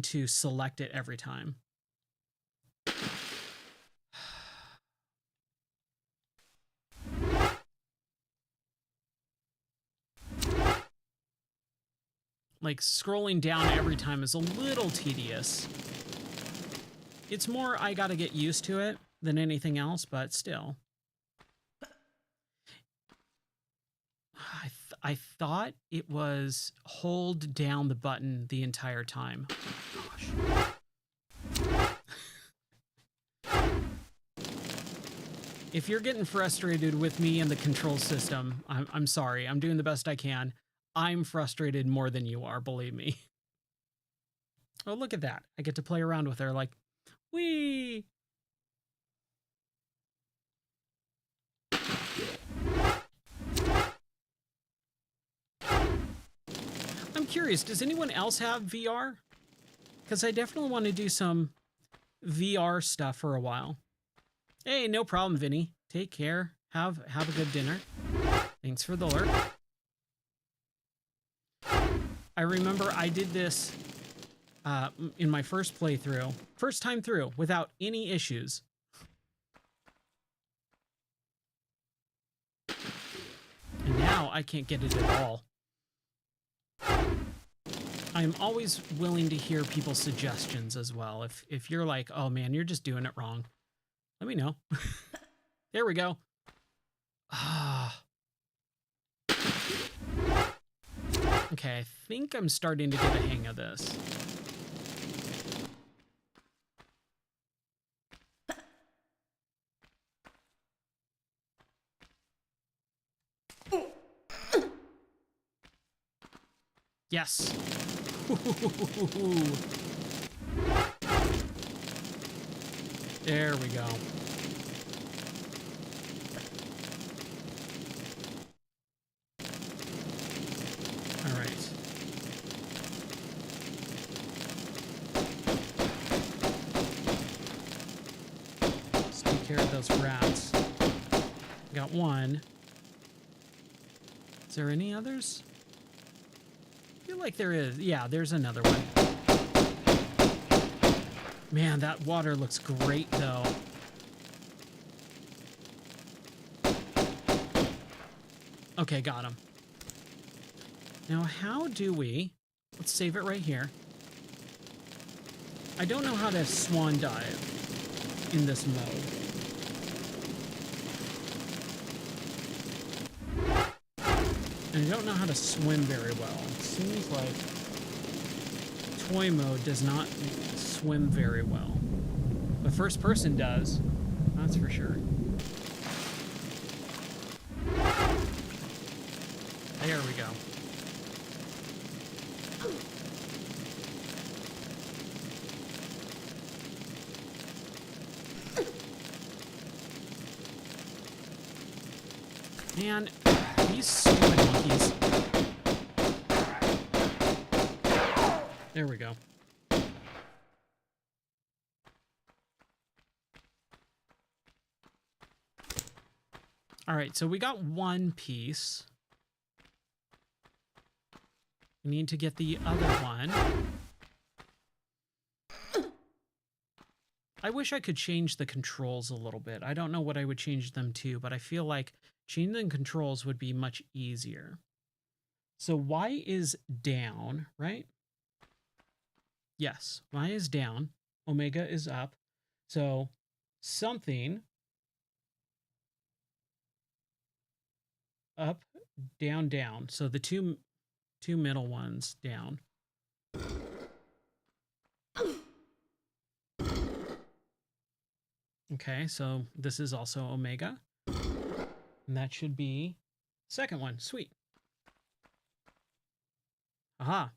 S2: to select it every time. Like, scrolling down every time is a little tedious. It's more I gotta get used to it than anything else, but still. I thought it was hold down the button the entire time. Oh, gosh. If you're getting frustrated with me and the control system, I'm sorry. I'm doing the best I can. I'm frustrated more than you are, believe me. Oh, look at that. I get to play around with her like, whee! I'm curious, does anyone else have VR? Because I definitely want to do some VR stuff for a while. Hey, no problem, Vinny. Take care. Have a good dinner. Thanks for the lurk. I remember I did this in my first playthrough, first time through, without any issues. And now I can't get it at all. I'm always willing to hear people's suggestions as well. If you're like, oh man, you're just doing it wrong, let me know. There we go. Ah. Okay, I think I'm starting to get a hang of this. Yes. There we go. All right. Let's take care of those rats. Got one. Is there any others? I feel like there is. Yeah, there's another one. Man, that water looks great, though. Okay, got him. Now, how do we... Let's save it right here. I don't know how to swan dive in this mode. And I don't know how to swim very well. It seems like toy mode does not swim very well. But first person does. That's for sure. There we go. Man, these stupid monkeys. There we go. All right, so we got one piece. We need to get the other one. I wish I could change the controls a little bit. I don't know what I would change them to, but I feel like changing the controls would be much easier. So Y is down, right? Yes, Y is down. Omega is up. So something up, down, down. So the two middle ones down. Okay, so this is also Omega. And that should be second one. Sweet. Aha.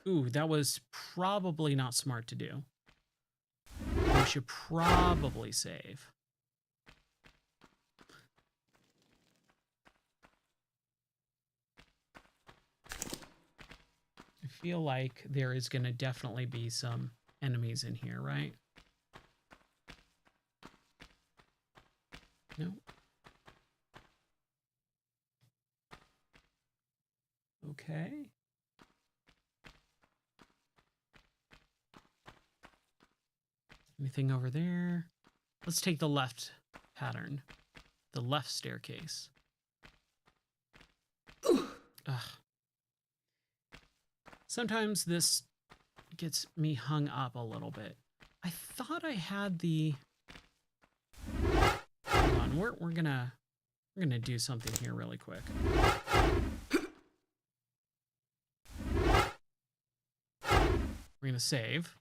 S2: Ooh, that was probably not smart to do. We should probably save. I feel like there is going to definitely be some enemies in here, right? No. Okay. Anything over there? Let's take the left pattern. The left staircase. Ugh. Sometimes this gets me hung up a little bit. I thought I had the... Hold on, we're gonna do something here really quick. We're gonna save.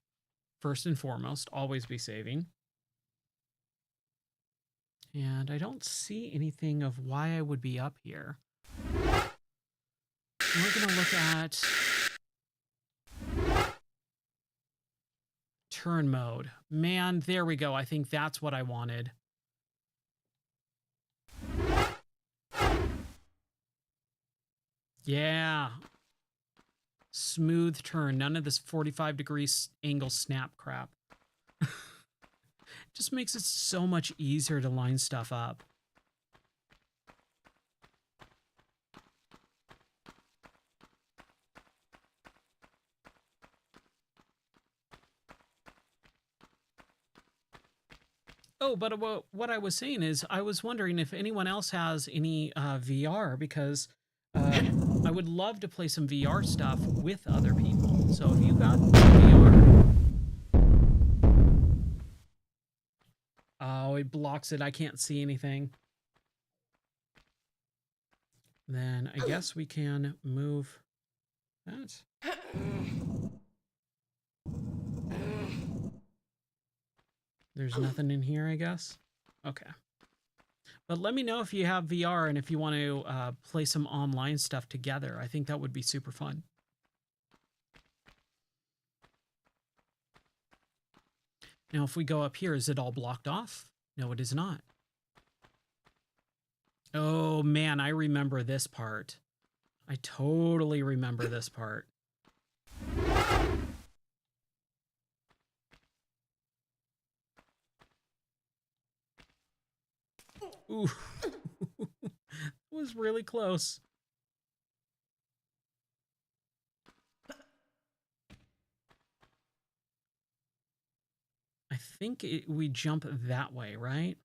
S2: First and foremost, always be saving. And I don't see anything of why I would be up here. We're gonna look at turn mode. Man, there we go. I think that's what I wanted. Yeah. Smooth turn. None of this 45-degree angle snap crap. Just makes it so much easier to line stuff up. Oh, but what I was saying is I was wondering if anyone else has any VR, because I would love to play some VR stuff with other people. So if you got VR... Oh, it blocks it. I can't see anything. Then I guess we can move that. There's nothing in here, I guess. Okay. But let me know if you have VR and if you want to play some online stuff together. I think that would be super fun. Now, if we go up here, is it all blocked off? No, it is not. Oh, man, I remember this part. I totally remember this part. Ooh. It was really close. I think we jump that way, right?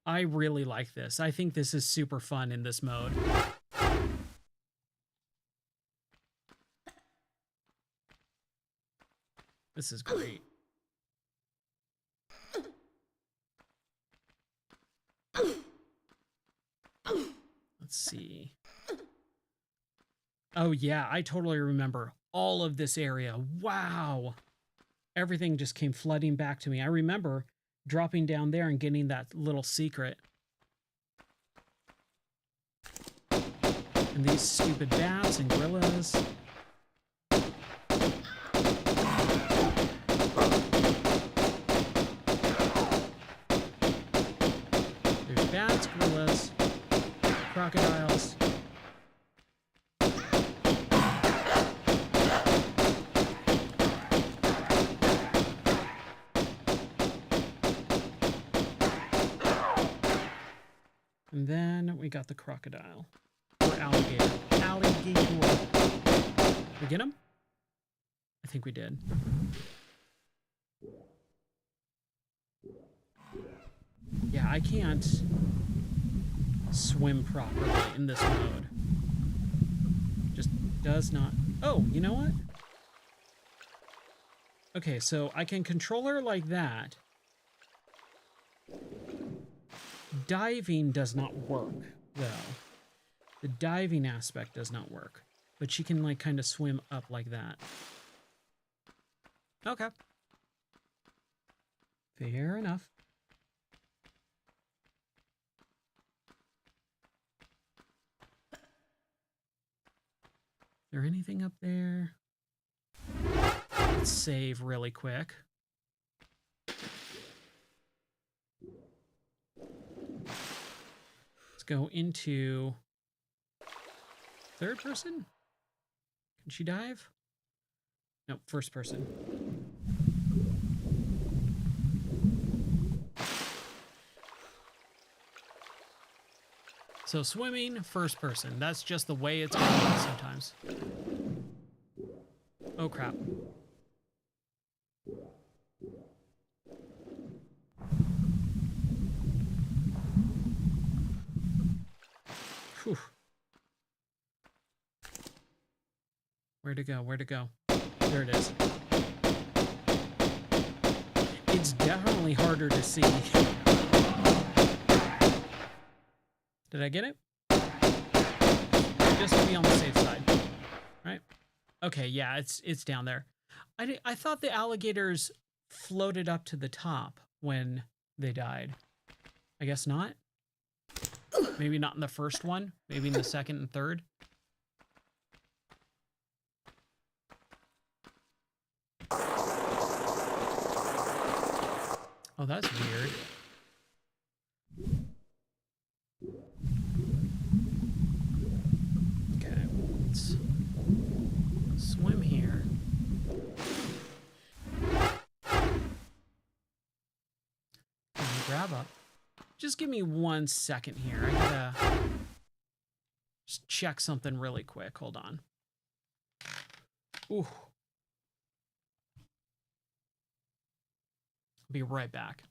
S2: I really like this. I think this is super fun in this mode. This is great. Let's see. Oh yeah, I totally remember all of this area. Wow. Everything just came flooding back to me. I remember dropping down there and getting that little secret. And these stupid bats and gorillas. There's bats, gorillas, crocodiles. And then we got the crocodile. Or alligator. Alligator. We get him? I think we did. Yeah, I can't swim properly in this mode. Just does not... Oh, you know what? Okay, so I can control her like that. Diving does not work, though. The diving aspect does not work. But she can, like, kind of swim up like that. Okay. Fair enough. Is there anything up there? Let's save really quick. Go into third person. Can she dive? Nope, first person. So swimming, first person. That's just the way it's going to be sometimes. Oh crap. Whew. Where'd it go? Where'd it go? There it is. It's definitely harder to see. Did I get it? Just to be on the safe side, right? Okay, yeah, it's down there. I thought the alligators floated up to the top when they died. I guess not. Maybe not in the first one. Maybe in the second and third. Oh, that's weird. Okay, let's swim here. Can you grab up? Just give me 1 second here. I gotta just check something really quick. Hold on. Ooh. Be right back.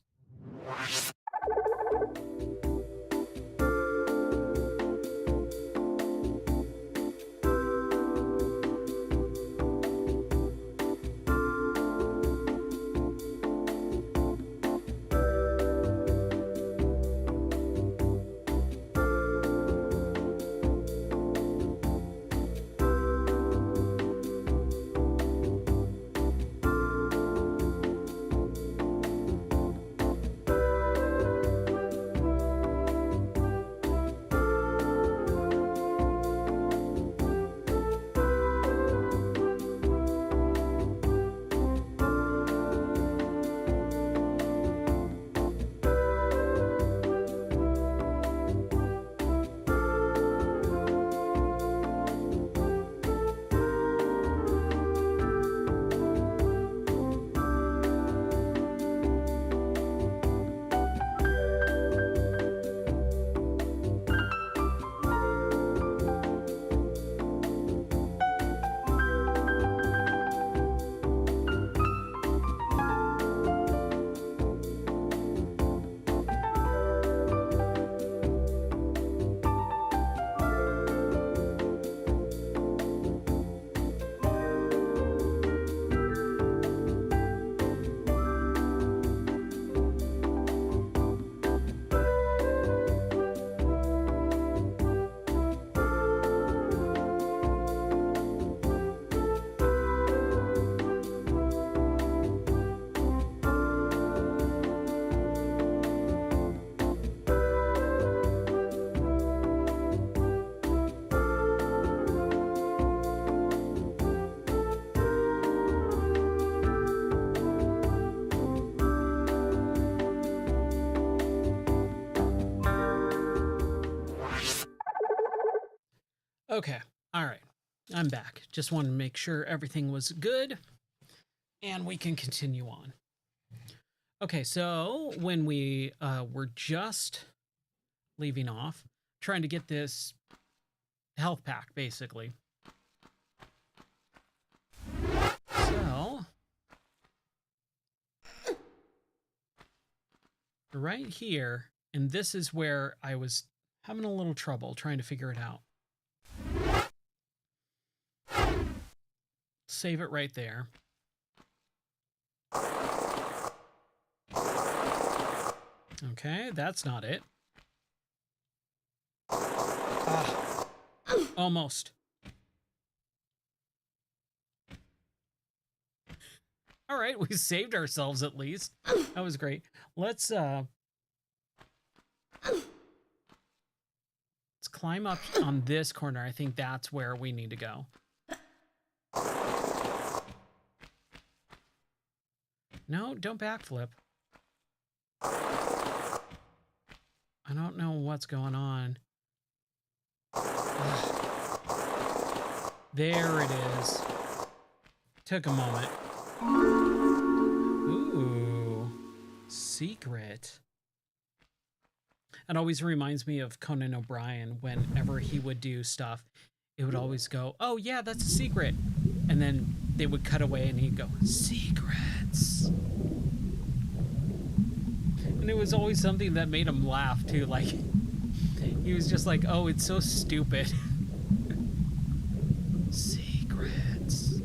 S2: Okay, all right, I'm back. Just wanted to make sure everything was good and we can continue on. Okay, so when we were just leaving off, trying to get this health pack, basically. So, right here, and this is where I was having a little trouble trying to figure it out. Save it right there. Okay, that's not it. Ah, almost. All right, we saved ourselves at least. That was great. Let's climb up on this corner. I think that's where we need to go. No, don't backflip. I don't know what's going on. Ugh. There it is. Took a moment. Ooh. Secret. It always reminds me of Conan O'Brien. Whenever he would do stuff, it would always go, oh yeah, that's a secret. And then they would cut away and he'd go, secrets. And it was always something that made him laugh too. Like, He was just like, oh, it's so stupid. Secrets.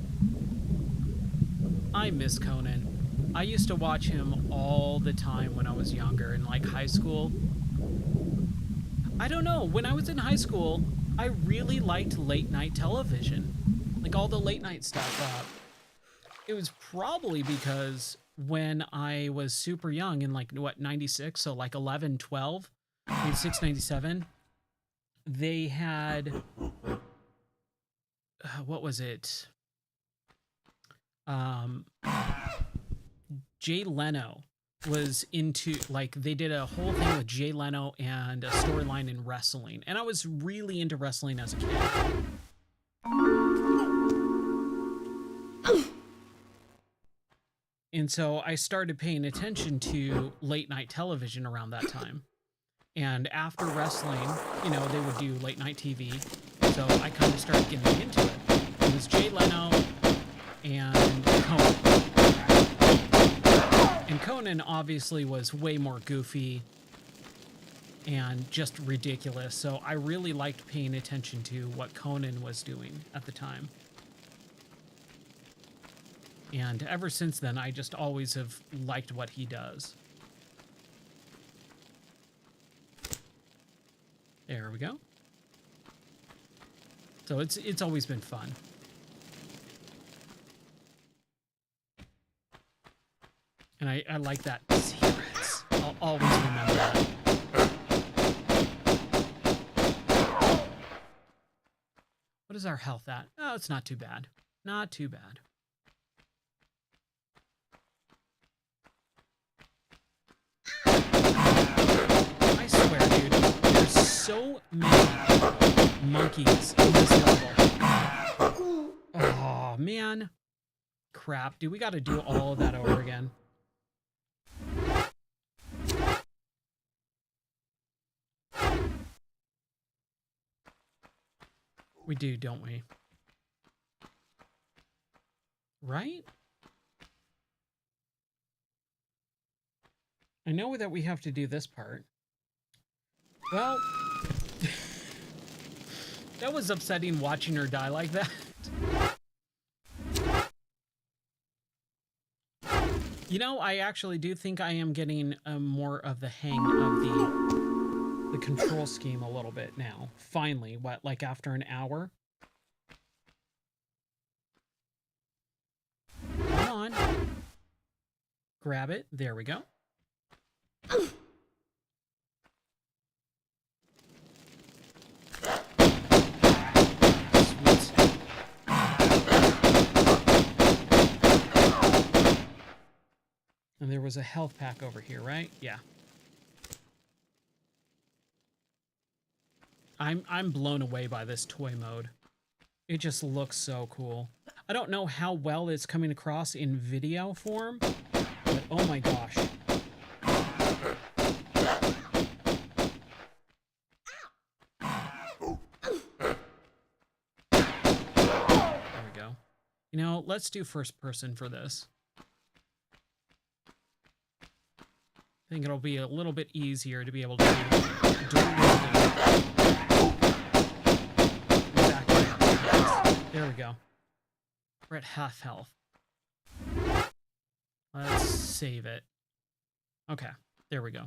S2: I miss Conan. I used to watch him all the time when I was younger in like high school. I don't know, when I was in high school, I really liked late night television. Like all the late night stuff. It was probably because when I was super young in like, what, 96? So like 11, 12, 96, 97, they had, what was it? Jay Leno was into, like, they did a whole thing with Jay Leno and a storyline in wrestling. And I was really into wrestling as a kid. And so I started paying attention to late night television around that time. And after wrestling, you know, they would do late night TV. So I kind of started getting into it. It was Jay Leno and Conan. And Conan obviously was way more goofy and just ridiculous. So I really liked paying attention to what Conan was doing at the time. And ever since then, I just always have liked what he does. There we go. So it's always been fun. And I like that. Secrets. I'll always remember that. What is our health at? Oh, it's not too bad. Not too bad. I swear, dude, there's so many monkeys in this level. Oh, man. Crap, dude, we gotta do all of that over again. We do, don't we? Right? I know that we have to do this part. Well, that was upsetting watching her die like that. You know, I actually do think I am getting more of the hang of the control scheme a little bit now. Finally, what, like after an hour? Come on. Grab it. There we go. And there was a health pack over here, right? Yeah. I'm blown away by this toy mode. It just looks so cool. I don't know how well it's coming across in video form, but oh my gosh. There we go. You know, let's do first person for this. I think it'll be a little bit easier to be able to do dual wielding. There we go. We're at half health. Let's save it. Okay, there we go.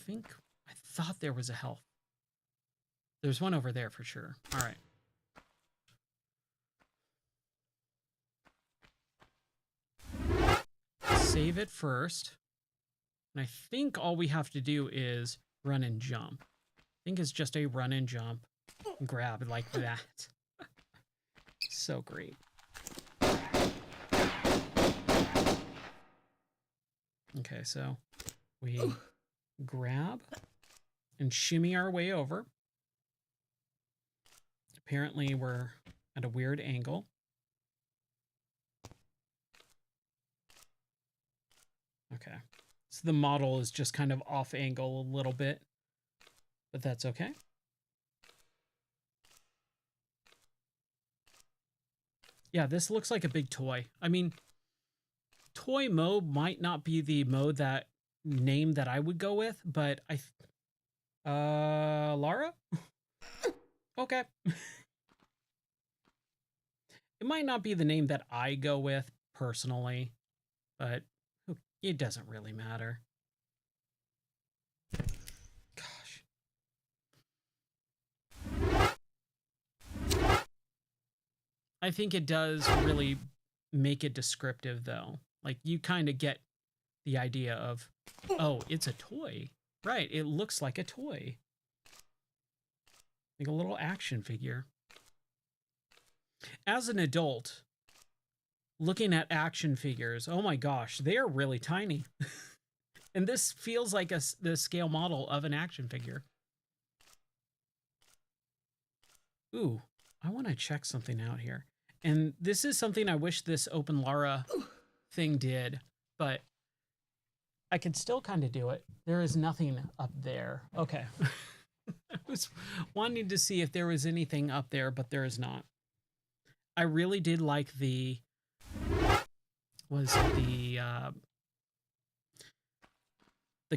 S2: I thought there was a health. There's one over there for sure. All right. Save it first. And I think all we have to do is run and jump. I think it's just a run and jump. Grab like that. So great. Okay, so we grab and shimmy our way over. Apparently we're at a weird angle. Okay, so the model is just kind of off angle a little bit, but that's okay. Yeah, this looks like a big toy. I mean, toy mode might not be the mode that name that I would go with, but Lara? Okay. It might not be the name that I go with personally, but it doesn't really matter. Gosh. I think it does really make it descriptive, though. Like, you kind of get the idea of, oh, it's a toy. Right, it looks like a toy. Like a little action figure. As an adult, looking at action figures, oh my gosh, they are really tiny. And this feels like the scale model of an action figure. Ooh, I want to check something out here. And this is something I wish this Open Lara thing did, but I could still kind of do it. There is nothing up there. Okay. I was wanting to see if there was anything up there, but there is not. I really did like the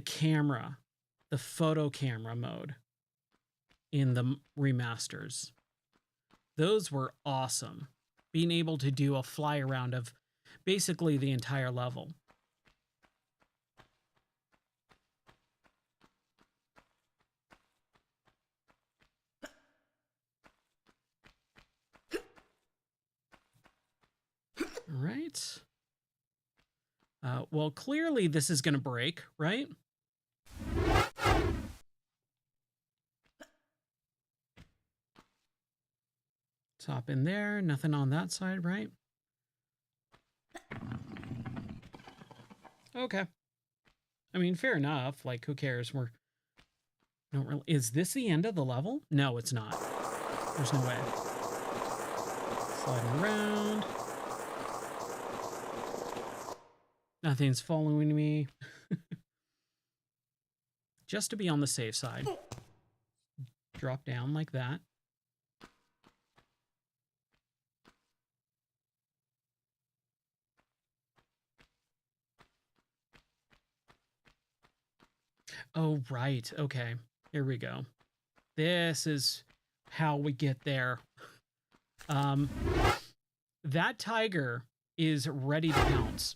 S2: camera, the photo camera mode in the remasters. Those were awesome. Being able to do a fly around of basically the entire level. All right. Well, clearly this is going to break, right? Top in there. Nothing on that side, right? Okay. I mean, fair enough. Like, who cares? Don't really. Is this the end of the level? No, it's not. There's no way. Sliding around. Nothing's following me. Just to be on the safe side. Drop down like that. Oh, right. Okay. Here we go. This is how we get there. That tiger is ready to pounce.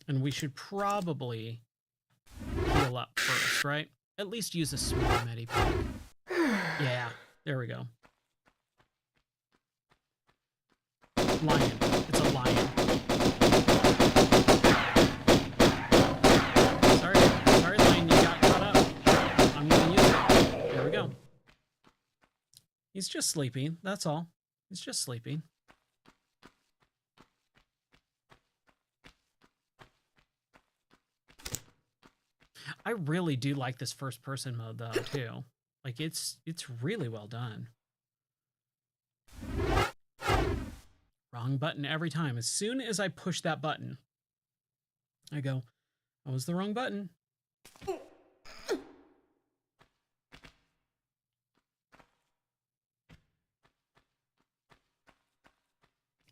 S2: And we should probably heal up first, right? At least use a small medipack. Yeah, there we go. Lion. It's a lion. Sorry, lion, you got caught up. I'm gonna use it. There we go. He's just sleeping, that's all. He's just sleeping. I really do like this first person mode though, too. Like it's really well done. Wrong button every time. As soon as I push that button, I go, that was the wrong button.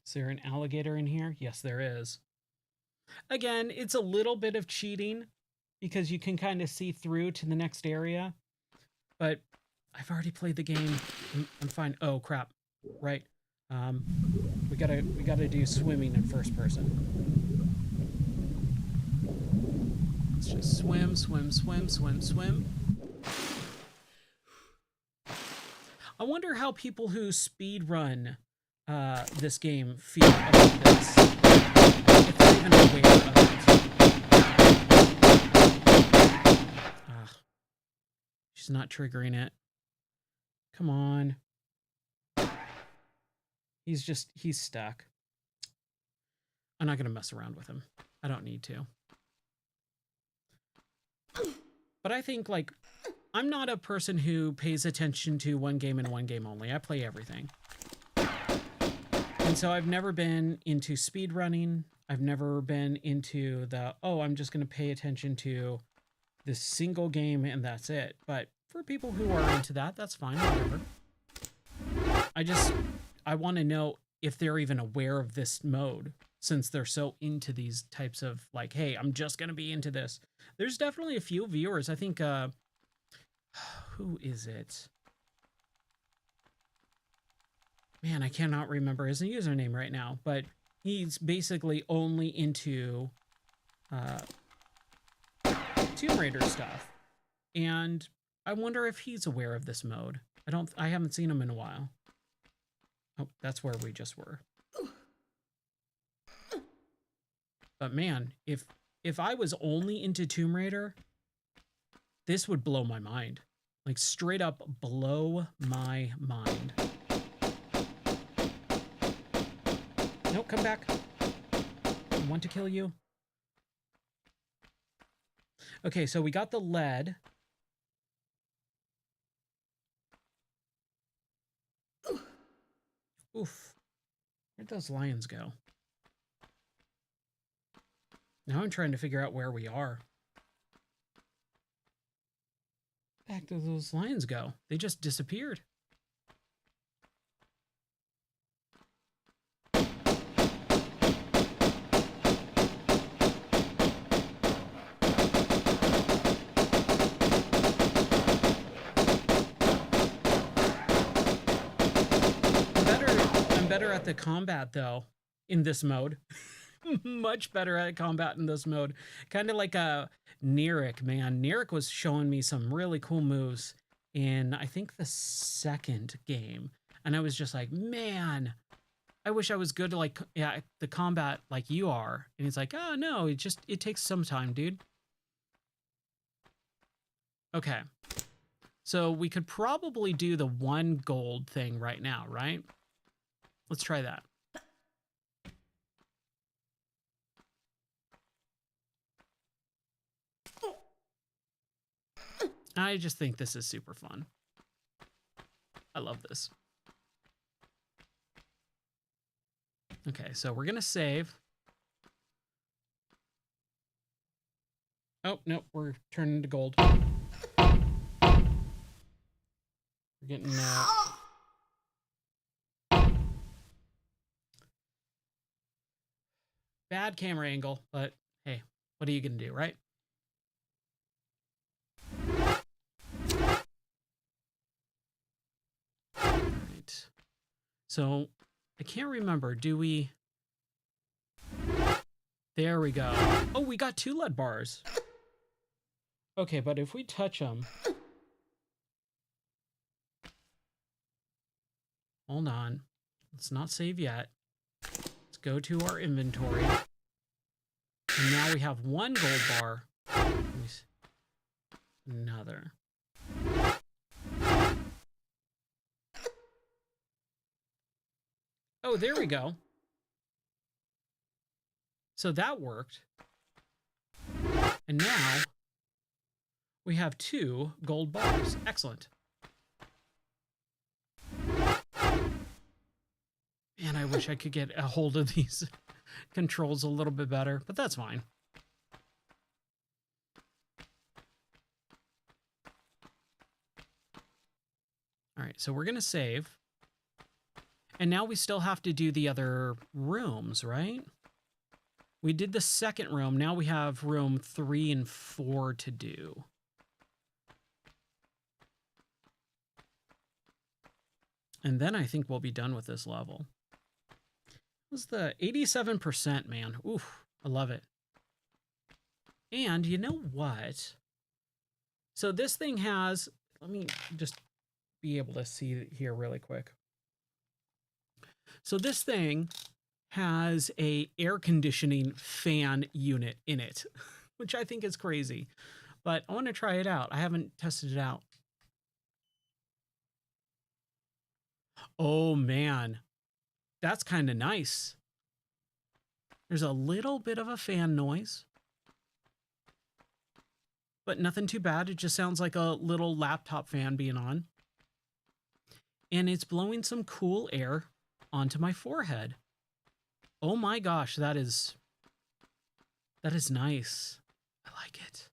S2: Is there an alligator in here? Yes, there is. Again, it's a little bit of cheating because you can kind of see through to the next area, but I've already played the game. I'm fine. Oh crap! Right. We gotta do swimming in first person. Let's just swim, swim, swim, swim, swim. I wonder how people who speed run this game feel about this. If they're even aware of it. She's not triggering it. Come on. He's stuck. I'm not going to mess around with him. I don't need to. But I think, like, I'm not a person who pays attention to one game and one game only. I play everything. And so I've never been into speed running. I've never been into the, oh, I'm just going to pay attention to this single game and that's it. But for people who are into that, that's fine, whatever. I want to know if they're even aware of this mode since they're so into these types of like, hey, I'm just going to be into this. There's definitely a few viewers. I think, who is it? Man, I cannot remember his username right now, but he's basically only into Tomb Raider stuff. And I wonder if he's aware of this mode. I haven't seen him in a while. Oh, that's where we just were. But man, if I was only into Tomb Raider, this would blow my mind. Like straight up blow my mind. No, come back. I want to kill you. Okay, so we got the lead. Oof. Where'd those lions go? Now I'm trying to figure out where we are. Back to those lions go. They just disappeared. I'm better at the combat though in this mode. Much better at combat in this mode. Kind of like a Nirik, man. Nirik was showing me some really cool moves in, I think, the second game. And I was just like, man, I wish I was good to like, yeah, the combat like you are. And he's like, oh no, it takes some time, dude. Okay. So we could probably do the 1 gold thing right now, right? Let's try that. I just think this is super fun. I love this. Okay, so we're going to save. Oh, no, we're turning to gold. We're getting... bad camera angle, but hey, what are you going to do, right? Right. So, I can't remember. Do we... There we go. Oh, we got 2 lead bars. Okay, but if we touch them... Hold on. Let's not save yet. Let's go to our inventory. And now we have 1 gold bar. Another. Oh, there we go. So that worked. And now we have 2 gold bars. Excellent. Man, I wish I could get a hold of these controls a little bit better, but that's fine. All right, so we're going to save. And now we still have to do the other rooms, right? We did the second room. Now we have room 3 and 4 to do. And then I think we'll be done with this level. Was the 87%, man. Oof, I love it. And you know what? So this thing has, let me just be able to see it here really quick. So this thing has a air conditioning fan unit in it, which I think is crazy, but I want to try it out. I haven't tested it out. Oh man, that's kind of nice. There's a little bit of a fan noise, but nothing too bad. It just sounds like a little laptop fan being on. And it's blowing some cool air onto my forehead. Oh my gosh, that is nice. I like it.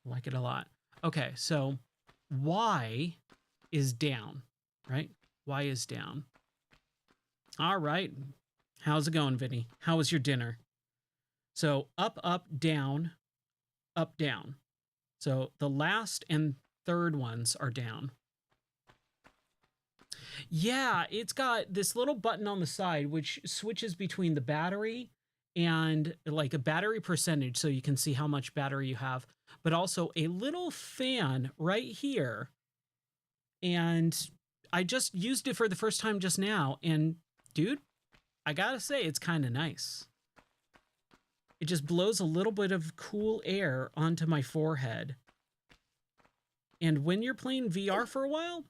S2: I like it a lot. Okay, so Y is down, right? Y is down. All right. How's it going, Vinny? How was your dinner? So up, up, down, up, down. So the last and third ones are down. Yeah, it's got this little button on the side which switches between the battery and like a battery percentage so you can see how much battery you have, but also a little fan right here. And I just used it for the first time just now, and dude, I gotta say, it's kind of nice. It just blows a little bit of cool air onto my forehead. And when you're playing VR for a while,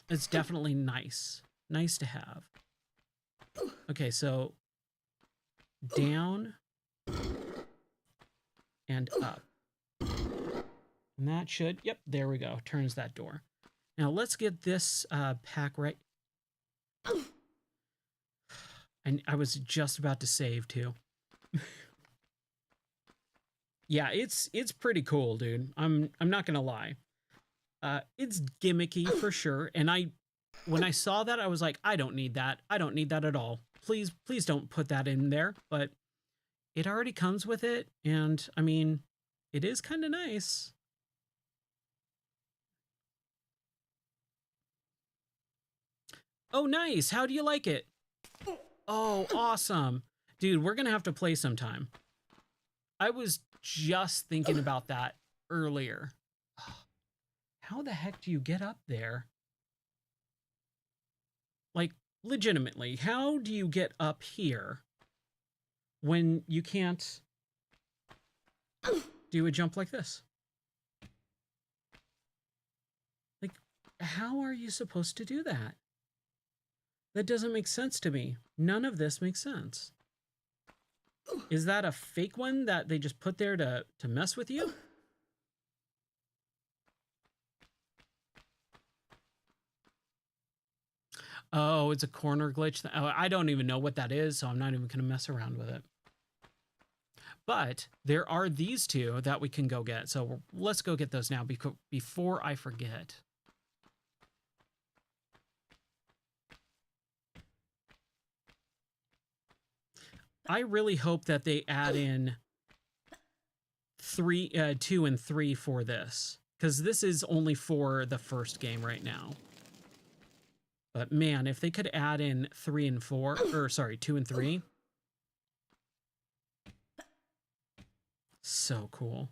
S2: it's definitely nice. Nice to have. Okay, so down and up. And that should, yep, there we go. Turns that door. Now let's get this pack right. And I was just about to save too. Yeah, it's pretty cool, dude. I'm not gonna lie. It's gimmicky for sure. And when I saw that, I was like, I don't need that. I don't need that at all. Please don't put that in there. But it already comes with it. And I mean, it is kind of nice. Oh, nice. How do you like it? Oh, awesome. Dude, we're going to have to play sometime. I was just thinking about that earlier. How the heck do you get up there? Like, legitimately, how do you get up here when you can't do a jump like this? Like, how are you supposed to do that? That doesn't make sense to me. None of this makes sense. Is that a fake one that they just put there to mess with you? Oh, it's a corner glitch. Oh, I don't even know what that is, so I'm not even going to mess around with it. But there are these two that we can go get. So let's go get those now before I forget. I really hope that they add in 2 and 3 for this, because this is only for the first game right now. But man, if they could add in 3 and 4, or sorry, 2 and 3. So cool.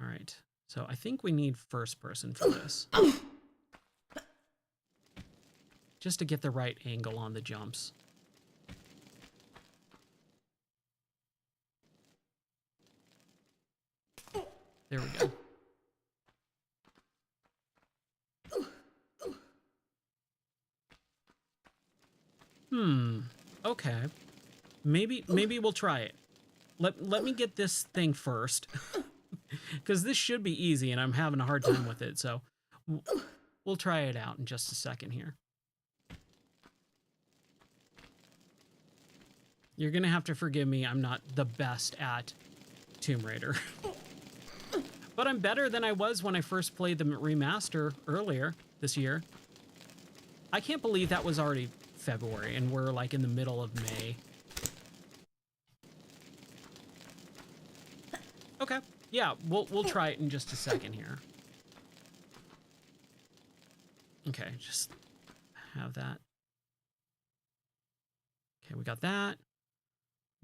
S2: All right. So I think we need first person for this. Just to get the right angle on the jumps. There we go. Okay. Maybe we'll try it. Let me get this thing first. Because this should be easy and I'm having a hard time with it. So we'll try it out in just a second here. You're going to have to forgive me. I'm not the best at Tomb Raider. But I'm better than I was when I first played the remaster earlier this year. I can't believe that was already February and we're like in the middle of May. Okay. Yeah, we'll try it in just a second here. Okay, just have that. Okay, we got that.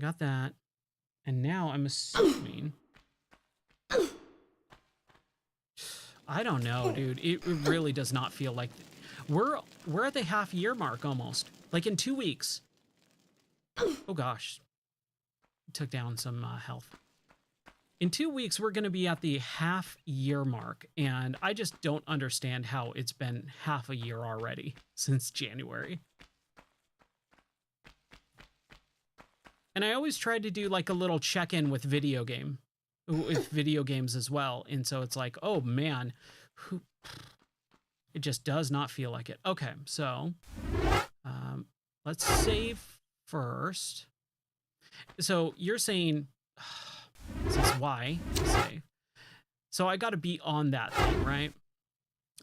S2: Got that. And now I'm assuming... I don't know, dude. It really does not feel like... We're at the half-year mark almost. Like in 2 weeks. Oh, gosh. Took down some health. In 2 weeks, we're going to be at the half-year mark. And I just don't understand how it's been half a year already since January. And I always tried to do like a little check-in with video games as well. And so it's like, oh man, it just does not feel like it. Okay, so let's save first. So you're saying, this is why save. So I got to be on that thing, right?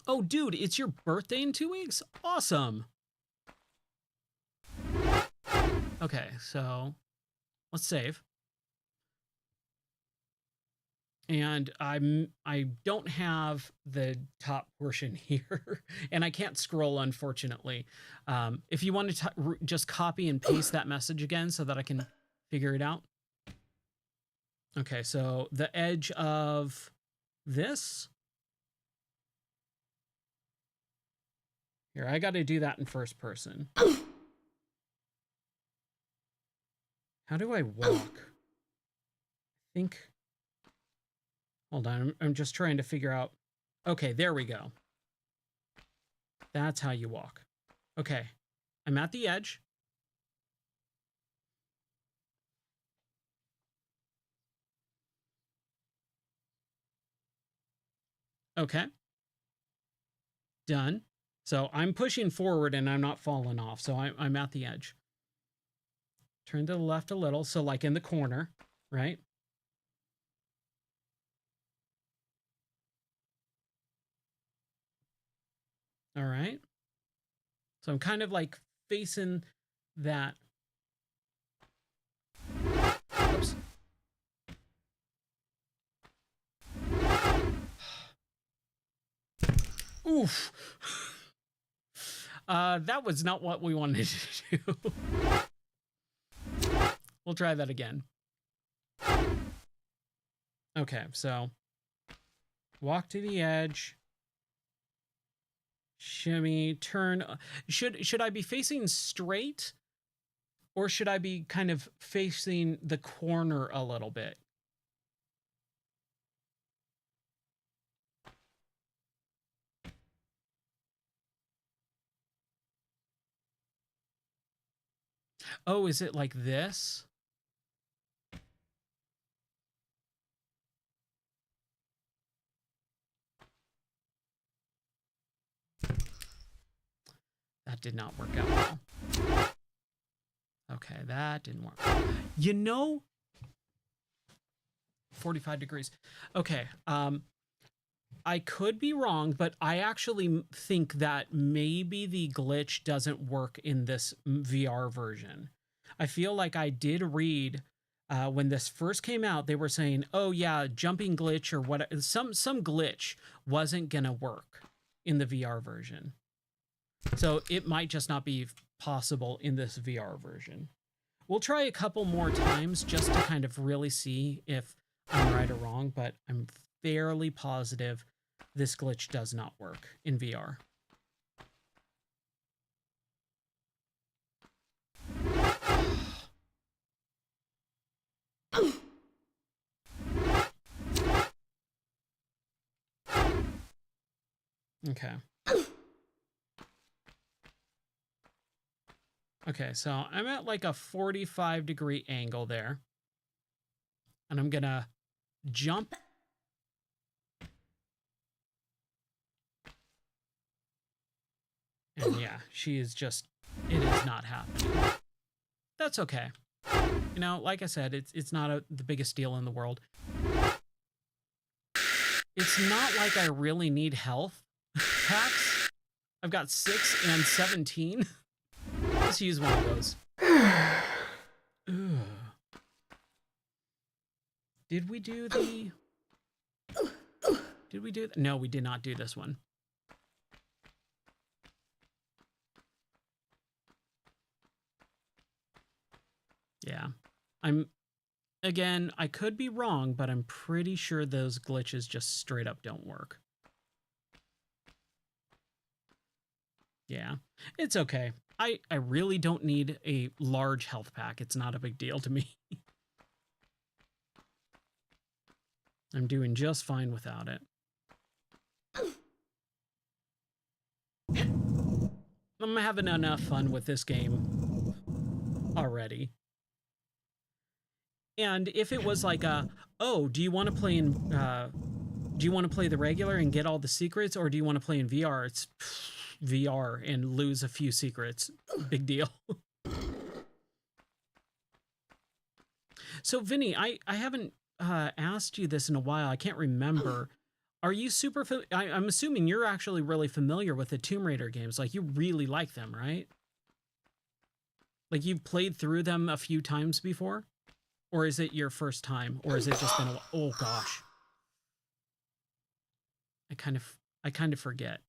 S2: Oh, dude, it's your birthday in 2 weeks? Awesome. Okay, so let's save. And I don't have the top portion here, and I can't scroll, unfortunately. If you want to just copy and paste that message again so that I can figure it out. Okay, so the edge of this. Here, I got to do that in first person. How do I walk? I think... Hold on, I'm just trying to figure out. Okay, there we go. That's how you walk. Okay, I'm at the edge. Okay. Done. So I'm pushing forward and I'm not falling off. So I'm at the edge. Turn to the left a little. So like in the corner, right? All right. So I'm kind of like facing that. Oops. Oof. That was not what we wanted to do. We'll try that again. Okay, so walk to the edge. Shimmy, turn. Should I be facing straight? Or should I be kind of facing the corner a little bit? Oh, is it like this? That did not work out well. Okay, that didn't work. You know, 45 degrees. Okay, I could be wrong, but I actually think that maybe the glitch doesn't work in this VR version. I feel like I did read when this first came out, they were saying, "Oh yeah, jumping glitch or what? Some glitch wasn't gonna work in the VR version." So it might just not be possible in this VR version. We'll try a couple more times just to kind of really see if I'm right or wrong, but I'm fairly positive this glitch does not work in VR. Okay. Okay, so I'm at like a 45-degree angle there. And I'm gonna jump. And yeah, she is just, it is not happening. That's okay. You know, like I said, it's not the biggest deal in the world. It's not like I really need health packs. I've got 6 and 17. Let's use one of those. Did we do the... Did we do... No, we did not do this one. Yeah. Again, I could be wrong, but I'm pretty sure those glitches just straight up don't work. Yeah, it's okay. I really don't need a large health pack. It's not a big deal to me. I'm doing just fine without it. I'm having enough fun with this game already. And if it was like oh, do you want to play in do you want to play the regular and get all the secrets, or do you want to play in VR? It's VR and lose a few secrets. Big deal. So Vinny, I haven't asked you this in a while. I can't remember. Are you super I'm assuming you're actually really familiar with the Tomb Raider games. Like, you really like them, right? Like you've played through them a few times before? Or is it your first time? Or has it just been a while? Oh gosh. I kind of forget.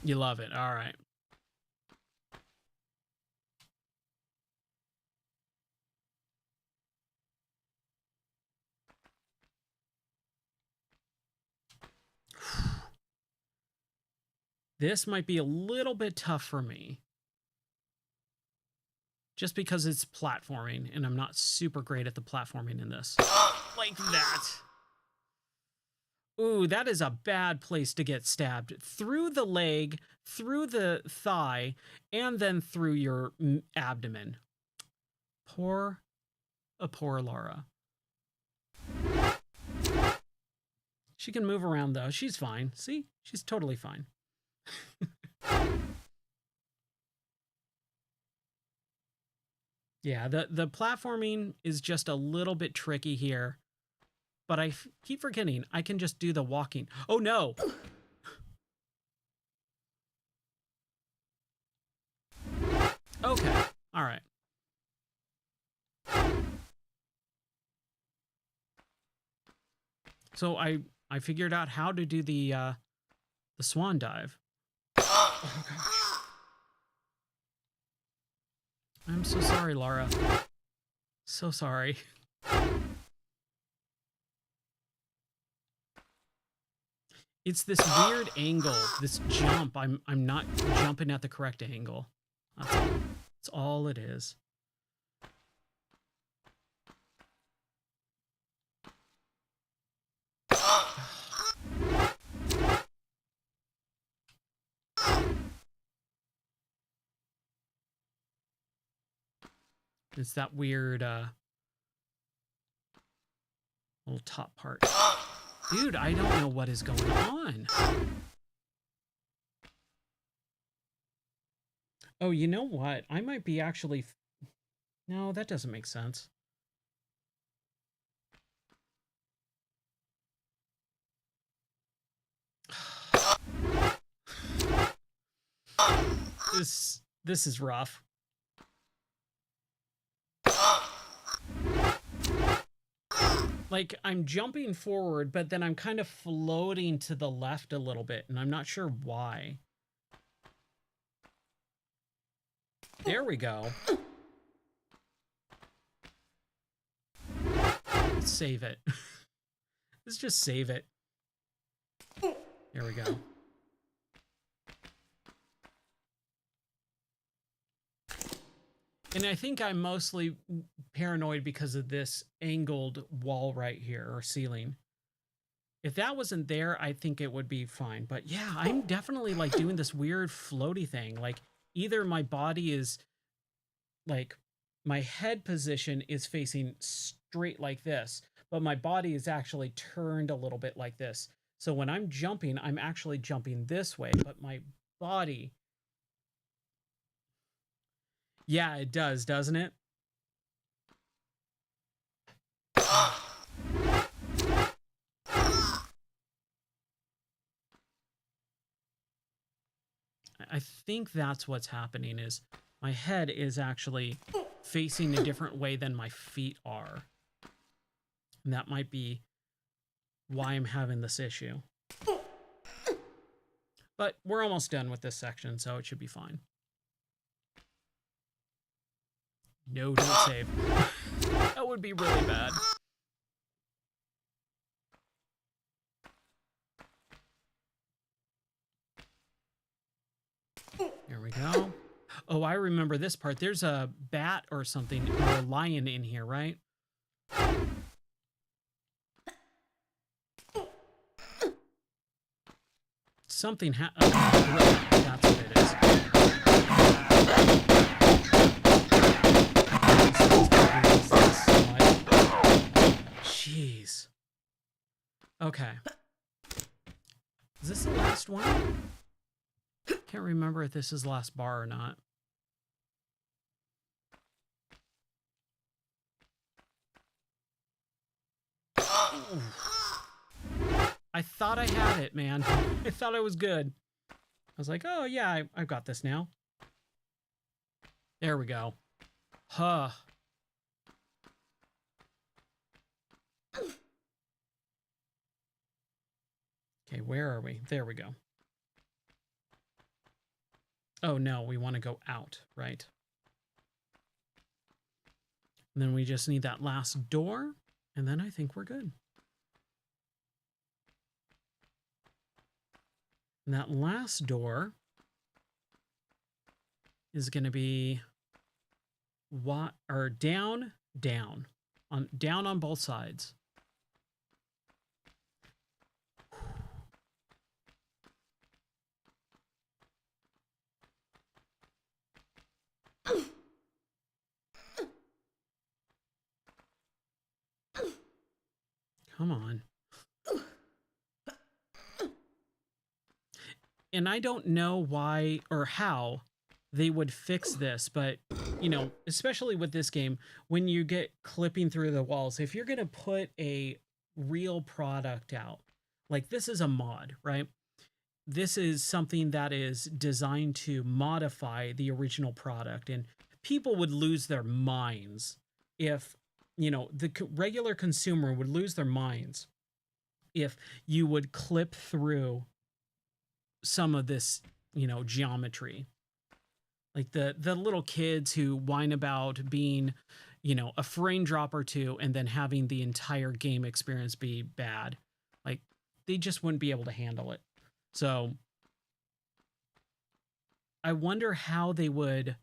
S2: You love it. All right. This might be a little bit tough for me. Just because it's platforming, and I'm not super great at the platforming in this. Like that. Ooh, that is a bad place to get stabbed. Through the leg, through the thigh, and then through your abdomen. Poor Laura. She can move around, though. She's fine. See? She's totally fine. Yeah, the platforming is just a little bit tricky here. But I keep forgetting I can just do the walking. Oh, no. Okay. All right. So I figured out how to do the swan dive. Oh, gosh. I'm so sorry, Laura. So sorry. It's this weird angle, this jump. I'm not jumping at the correct angle. That's all it is. It's that weird little top part. Dude, I don't know what is going on. Oh, you know what? I might be actually... No, that doesn't make sense. This is rough. Like, I'm jumping forward, but then I'm kind of floating to the left a little bit, and I'm not sure why. There we go. Let's save it. Let's just save it. There we go. And I think I'm mostly paranoid because of this angled wall right here, or ceiling. If that wasn't there, I think it would be fine. But yeah, I'm definitely like doing this weird floaty thing. Like either my body is like, my head position is facing straight like this, but my body is actually turned a little bit like this. So when I'm jumping, I'm actually jumping this way, but my body... Yeah, it does, doesn't it? I think that's what's happening, is my head is actually facing a different way than my feet are. And that might be why I'm having this issue. But we're almost done with this section, so it should be fine. No, don't save. That would be really bad. There we go. Oh, I remember this part. There's a bat or something, or a lion in here, right? Something that's what it is. Jeez. Okay. Is this the last one? Can't remember if this is the last bar or not. I thought I had it, man. I thought I was good. was like, oh yeah, I've got this now. There we go. Huh. Okay, where are we? There we go. Oh no, we want to go out, right? And then we just need that last door, and then I think we're good. And that last door is going to be what, or down on both sides. Come on. And I don't know why or how they would fix this, but, you know, especially with this game, when you get clipping through the walls, if you're going to put a real product out, like this is a mod, right? This is something that is designed to modify the original product, and people would lose their minds if, you know, the regular consumer would lose their minds if you would clip through some of this, you know, geometry. Like the little kids who whine about being, you know, a frame drop or two and then having the entire game experience be bad. Like they just wouldn't be able to handle it. So I wonder how they would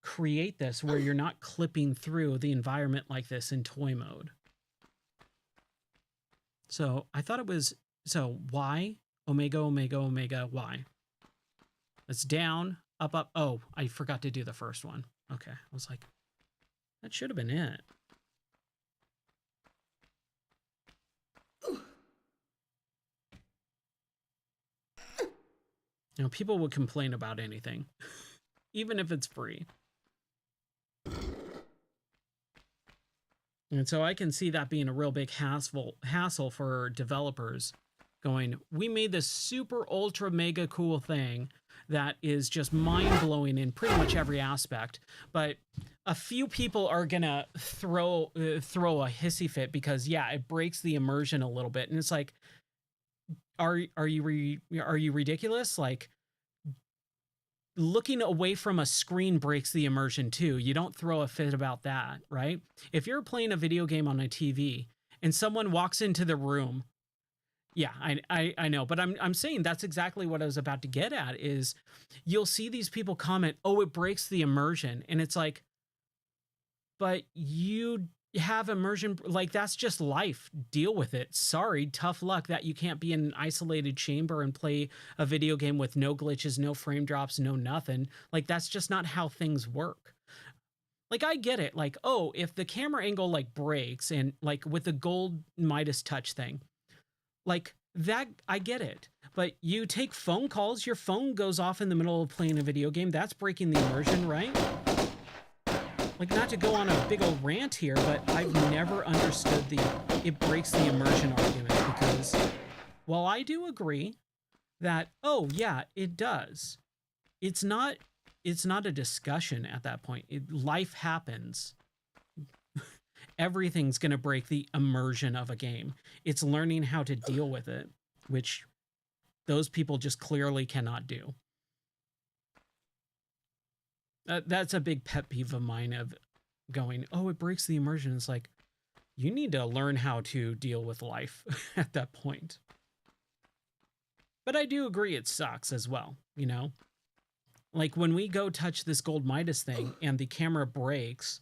S2: create this where you're not clipping through the environment like this in toy mode. So I thought it was, so Y, omega, omega, omega, Y. It's down, up, up. Oh, I forgot to do the first one. Okay, I was like, that should have been it. You know, people would complain about anything, even if it's free. And so I can see that being a real big hassle for developers going, we made this super ultra mega cool thing that is just mind-blowing in pretty much every aspect, but a few people are gonna throw a hissy fit because, yeah, it breaks the immersion a little bit. And it's like, are you ridiculous? Like, looking away from a screen breaks the immersion too. You don't throw a fit about that, right? If you're playing a video game on a TV and someone walks into the room, yeah, I know, but I'm saying that's exactly what I was about to get at is you'll see these people comment, oh, it breaks the immersion. And it's like, but you have immersion, like that's just life. Deal with it. Sorry, tough luck that you can't be in an isolated chamber and play a video game with no glitches, no frame drops, no nothing. Like that's just not how things work. Like I get it. Like, oh, if the camera angle like breaks and like with the gold Midas touch thing, like that, I get it. But you take phone calls, your phone goes off in the middle of playing a video game. That's breaking the immersion, right? Like, not to go on a big old rant here, but I've never understood it breaks the immersion argument because while I do agree that, oh yeah, it does, it's not a discussion at that point. Life happens. Everything's going to break the immersion of a game. It's learning how to deal with it, which those people just clearly cannot do. That's a big pet peeve of mine of going, oh, it breaks the immersion. It's like, you need to learn how to deal with life at that point. But I do agree it sucks as well, you know? Like when we go touch this gold Midas thing and the camera breaks,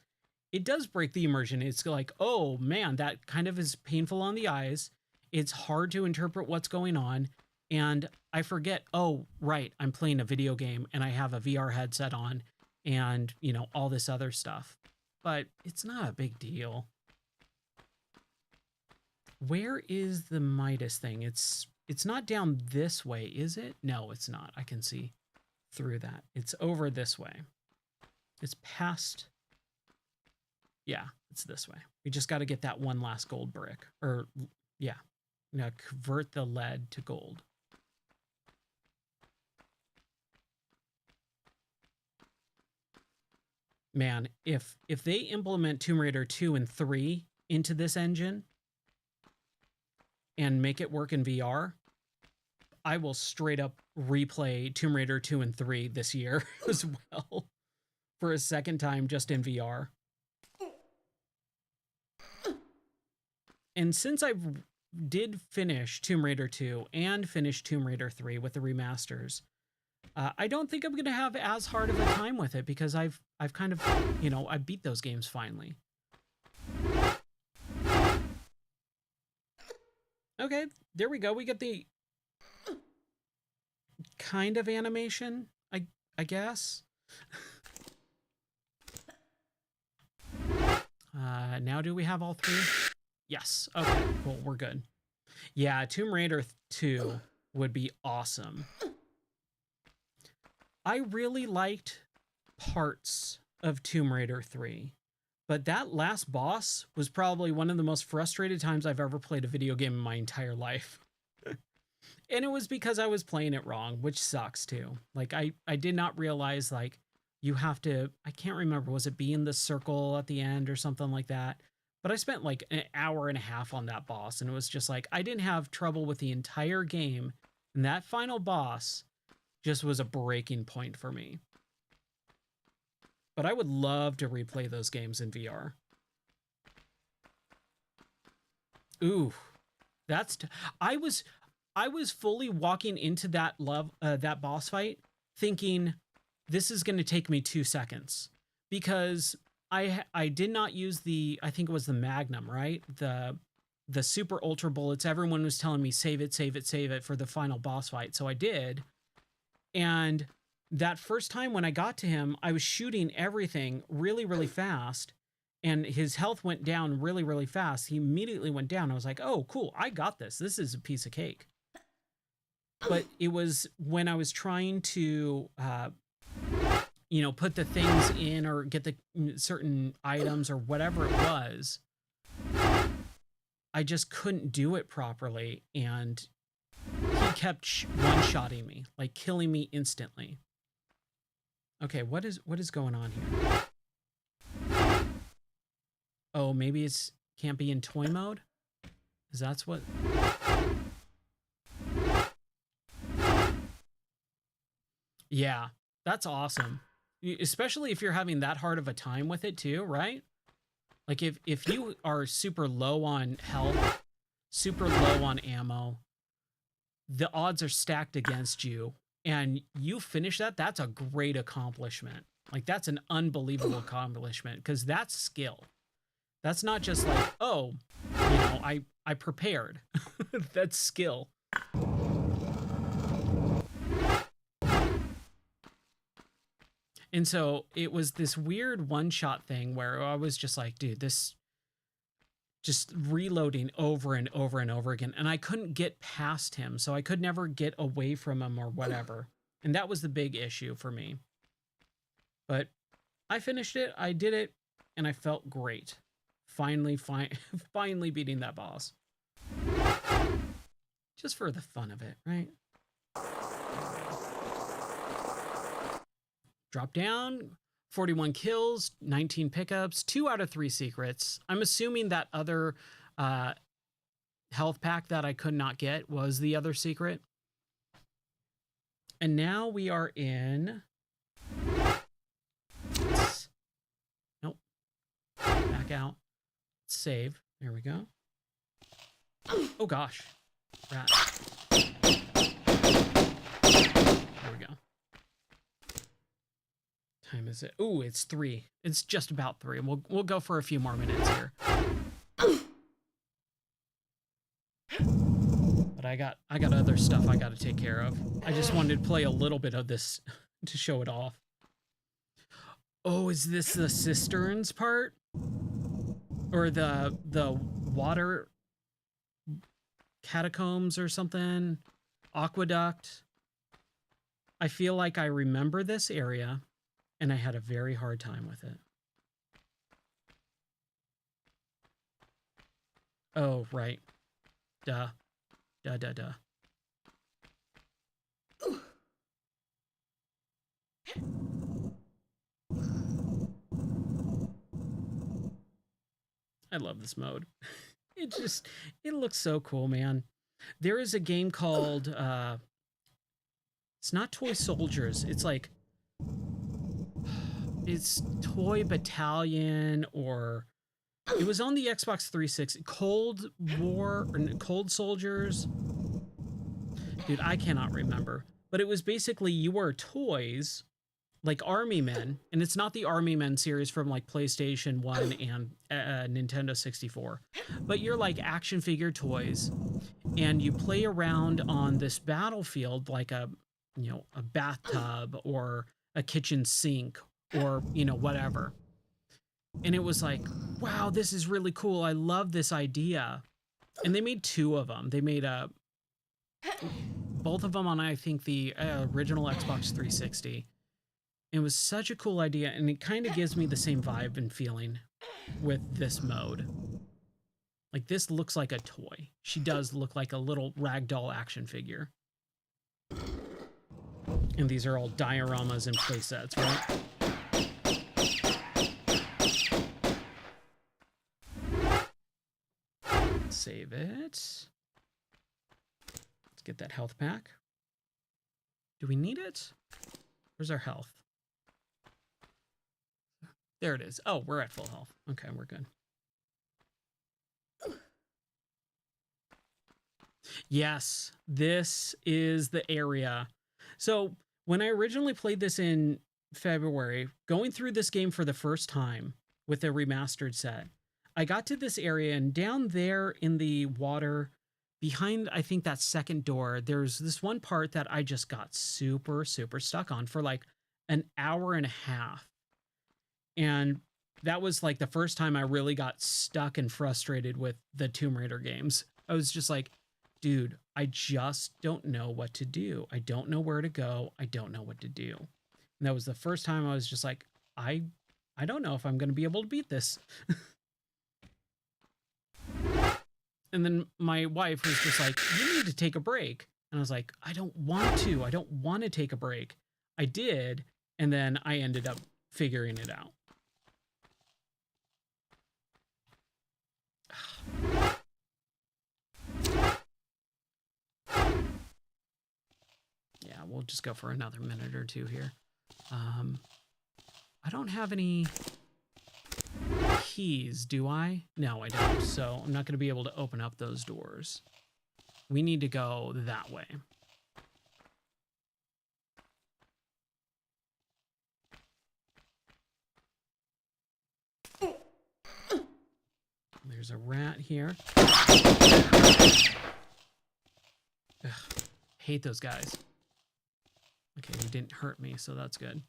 S2: it does break the immersion. It's like, oh man, that kind of is painful on the eyes. It's hard to interpret what's going on. And I forget, oh, right, I'm playing a video game and I have a VR headset on and, you know, all this other stuff. But it's not a big deal. Where is the Midas thing? It's not down this way, is it? No, it's not. I can see through that. It's over this way. It's past. Yeah, it's this way. We just got to get that one last gold brick. Or, yeah. Now convert the lead to gold. Man, if they implement Tomb Raider 2 and 3 into this engine and make it work in VR, I will straight up replay Tomb Raider 2 and 3 this year as well for a second time just in VR. And since I did finish Tomb Raider 2 and finish Tomb Raider 3 with the remasters, I don't think I'm going to have as hard of a time with it because I've kind of, you know, I beat those games finally. Okay, there we go. We get the kind of animation, I guess. Now do we have all three? Yes. Okay, cool. We're good. Yeah, Tomb Raider 2 would be awesome. I really liked parts of Tomb Raider 3, but that last boss was probably one of the most frustrated times I've ever played a video game in my entire life. And it was because I was playing it wrong, which sucks too. Like I did not realize like you have to, I can't remember, was it be in the circle at the end or something like that? But I spent like an hour and a half on that boss, and it was just like I didn't have trouble with the entire game, and that final boss just was a breaking point for me. But I would love to replay those games in VR. Ooh, that's I was fully walking into that that boss fight thinking this is going to take me 2 seconds because I did not use the, I think it was the Magnum, right? The super ultra bullets. Everyone was telling me save it, save it, save it for the final boss fight. So I did. And that first time when I got to him, I was shooting everything really, really fast. And his health went down really, really fast. He immediately went down. I was like, oh, cool. I got this. This is a piece of cake. But it was when I was trying to, you know, put the things in or get the certain items or whatever it was, I just couldn't do it properly. And he kept one-shotting me, like killing me instantly. Okay, what is going on here? Oh, maybe it's can't be in toy mode? Is that what? Yeah, that's awesome. Especially if you're having that hard of a time with it too, right? Like if you are super low on health, super low on ammo, the odds are stacked against you, and you finish that, that's a great accomplishment. Like that's an unbelievable accomplishment because that's skill. That's not just like, oh, you know, I prepared. That's skill. And so it was this weird one-shot thing where I was just like, dude, this just reloading over and over and over again. And I couldn't get past him, so I could never get away from him or whatever. And that was the big issue for me. But I finished it, I did it, and I felt great. Finally beating that boss. Just for the fun of it, right? Drop down, 41 kills, 19 pickups, 2 out of 3 secrets. I'm assuming that other health pack that I could not get was the other secret. And now we are in... Nope. Back out. Save. There we go. Oh gosh. Rat. There we go. Time is it? Ooh, it's 3. It's just about 3. We'll go for a few more minutes here. But I got other stuff I got to take care of. I just wanted to play a little bit of this to show it off. Oh, is this the cisterns part? Or the water catacombs or something? Aqueduct? I feel like I remember this area, and I had a very hard time with it. Oh, right. Duh. Duh, duh, duh. I love this mode. It looks so cool, man. There is a game called, it's not Toy Soldiers. It's like, it's Toy Battalion, or it was on the Xbox 360. Cold War, or Cold Soldiers. Dude, I cannot remember. But it was basically, you were toys, like Army Men, and it's not the Army Men series from like PlayStation 1 and Nintendo 64, but you're like action figure toys, and you play around on this battlefield like a, you know, a bathtub or a kitchen sink or, you know, whatever. And it was like, wow, this is really cool. I love this idea. And they made two of them. They made both of them on, I think, the original Xbox 360. It was such a cool idea, and it kind of gives me the same vibe and feeling with this mode. Like, this looks like a toy. She does look like a little ragdoll action figure. And these are all dioramas and playsets, right? Save it. Let's get that health pack. Do we need it? Where's our health? There it is. Oh, we're at full health. Okay, we're good. Yes, this is the area. So when I originally played this in February, going through this game for the first time with a remastered set, I got to this area, and down there in the water behind, I think, that second door, there's this one part that I just got super stuck on for like an hour and a half. And that was like the first time I really got stuck and frustrated with the Tomb Raider games. I was just like, dude, I just don't know what to do. I don't know where to go. I don't know what to do. And that was the first time I was just like, I don't know if I'm going to be able to beat this. And then my wife was just like, you need to take a break. And I was like, I don't want to. I don't want to take a break. I did. And then I ended up figuring it out. Yeah, we'll just go for another minute or two here. I don't have any keys, do I? No, I don't. So I'm not going to be able to open up those doors. We need to go that way. There's a rat here. Ugh, hate those guys. Okay, he didn't hurt me, so that's good.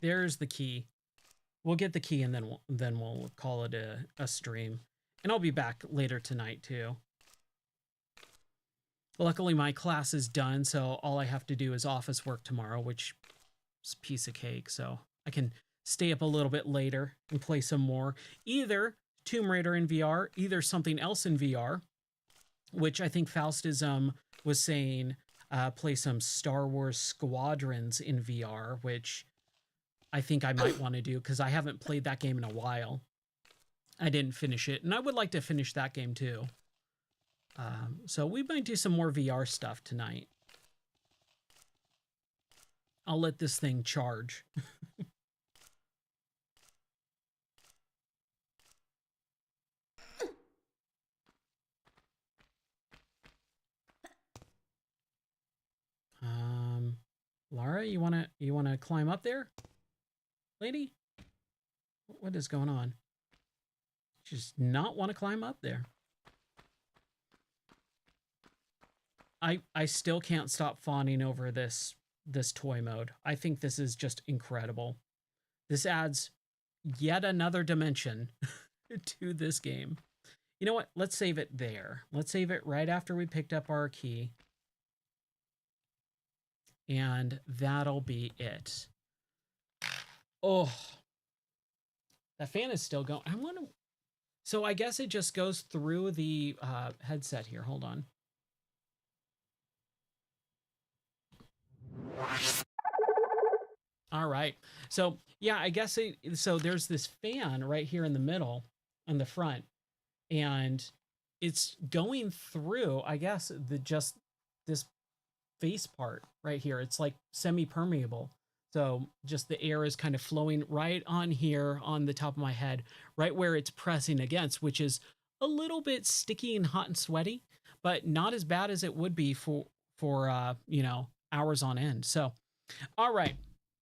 S2: There's the key. We'll get the key, and then we'll call it a stream. And I'll be back later tonight too. Luckily, my class is done, so all I have to do is office work tomorrow, which is a piece of cake. So I can stay up a little bit later and play some more. Either Tomb Raider in VR, either something else in VR, which I think Faustism was saying, play some Star Wars Squadrons in VR, which I think I might want to do because I haven't played that game in a while. I didn't finish it, and I would like to finish that game too. So we might do some more VR stuff tonight. I'll let this thing charge. Lara, you wanna climb up there, lady? What is going on? Just not want to climb up there. I still can't stop fawning over this toy mode. I think this is just incredible. This adds yet another dimension to this game. You know what? Let's save it there. Let's save it right after we picked up our key. And that'll be it. Oh, that fan is still going. I want to. So I guess it just goes through the headset here. Hold on. All right. So yeah, I guess so there's this fan right here in the middle on the front, and it's going through, I guess, the just this face part right here. It's like semi-permeable. So just the air is kind of flowing right on here on the top of my head, right where it's pressing against, which is a little bit sticky and hot and sweaty, but not as bad as it would be for hours on end. So all right.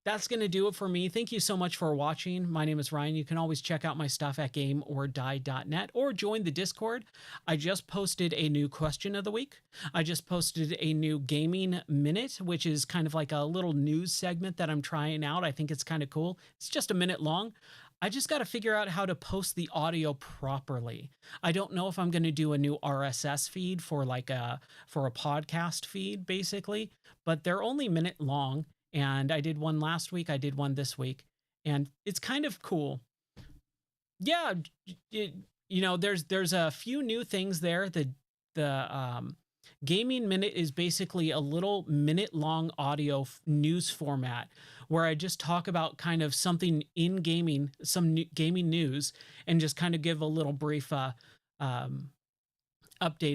S2: That's going to do it for me. Thank you so much for watching. My name is Ryan. You can always check out my stuff at gameordie.net or join the Discord. I just posted a new question of the week. I just posted a new gaming minute, which is kind of like a little news segment that I'm trying out. I think it's kind of cool. It's just a minute long. I just got to figure out how to post the audio properly. I don't know if I'm going to do a new RSS feed for a podcast feed basically, but they're only minute long. And I did one last week. I did one this week, and it's kind of cool. Yeah, there's a few new things there. The gaming minute is basically a little minute long audio news format where I just talk about kind of something in gaming, some gaming news, and just kind of give a little brief update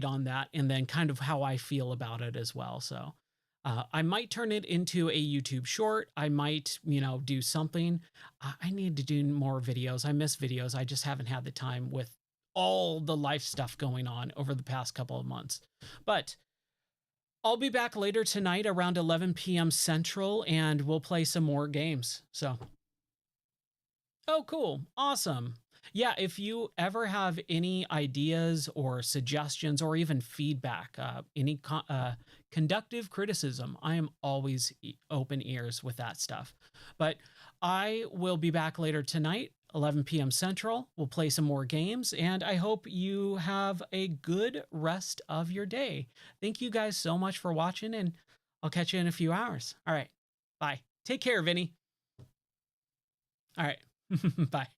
S2: on that, and then kind of how I feel about it as well. So. I might turn it into a YouTube short. I might, do something. I need to do more videos. I miss videos. I just haven't had the time with all the life stuff going on over the past couple of months. But I'll be back later tonight around 11 p.m. Central, and we'll play some more games. So, oh, cool. Awesome. Yeah, if you ever have any ideas or suggestions or even feedback, any conductive criticism, I am always open ears with that stuff. But I will be back later tonight, 11 p.m. Central. We'll play some more games, and I hope you have a good rest of your day. Thank you guys so much for watching, and I'll catch you in a few hours. All right, bye. Take care, Vinny. All right, bye.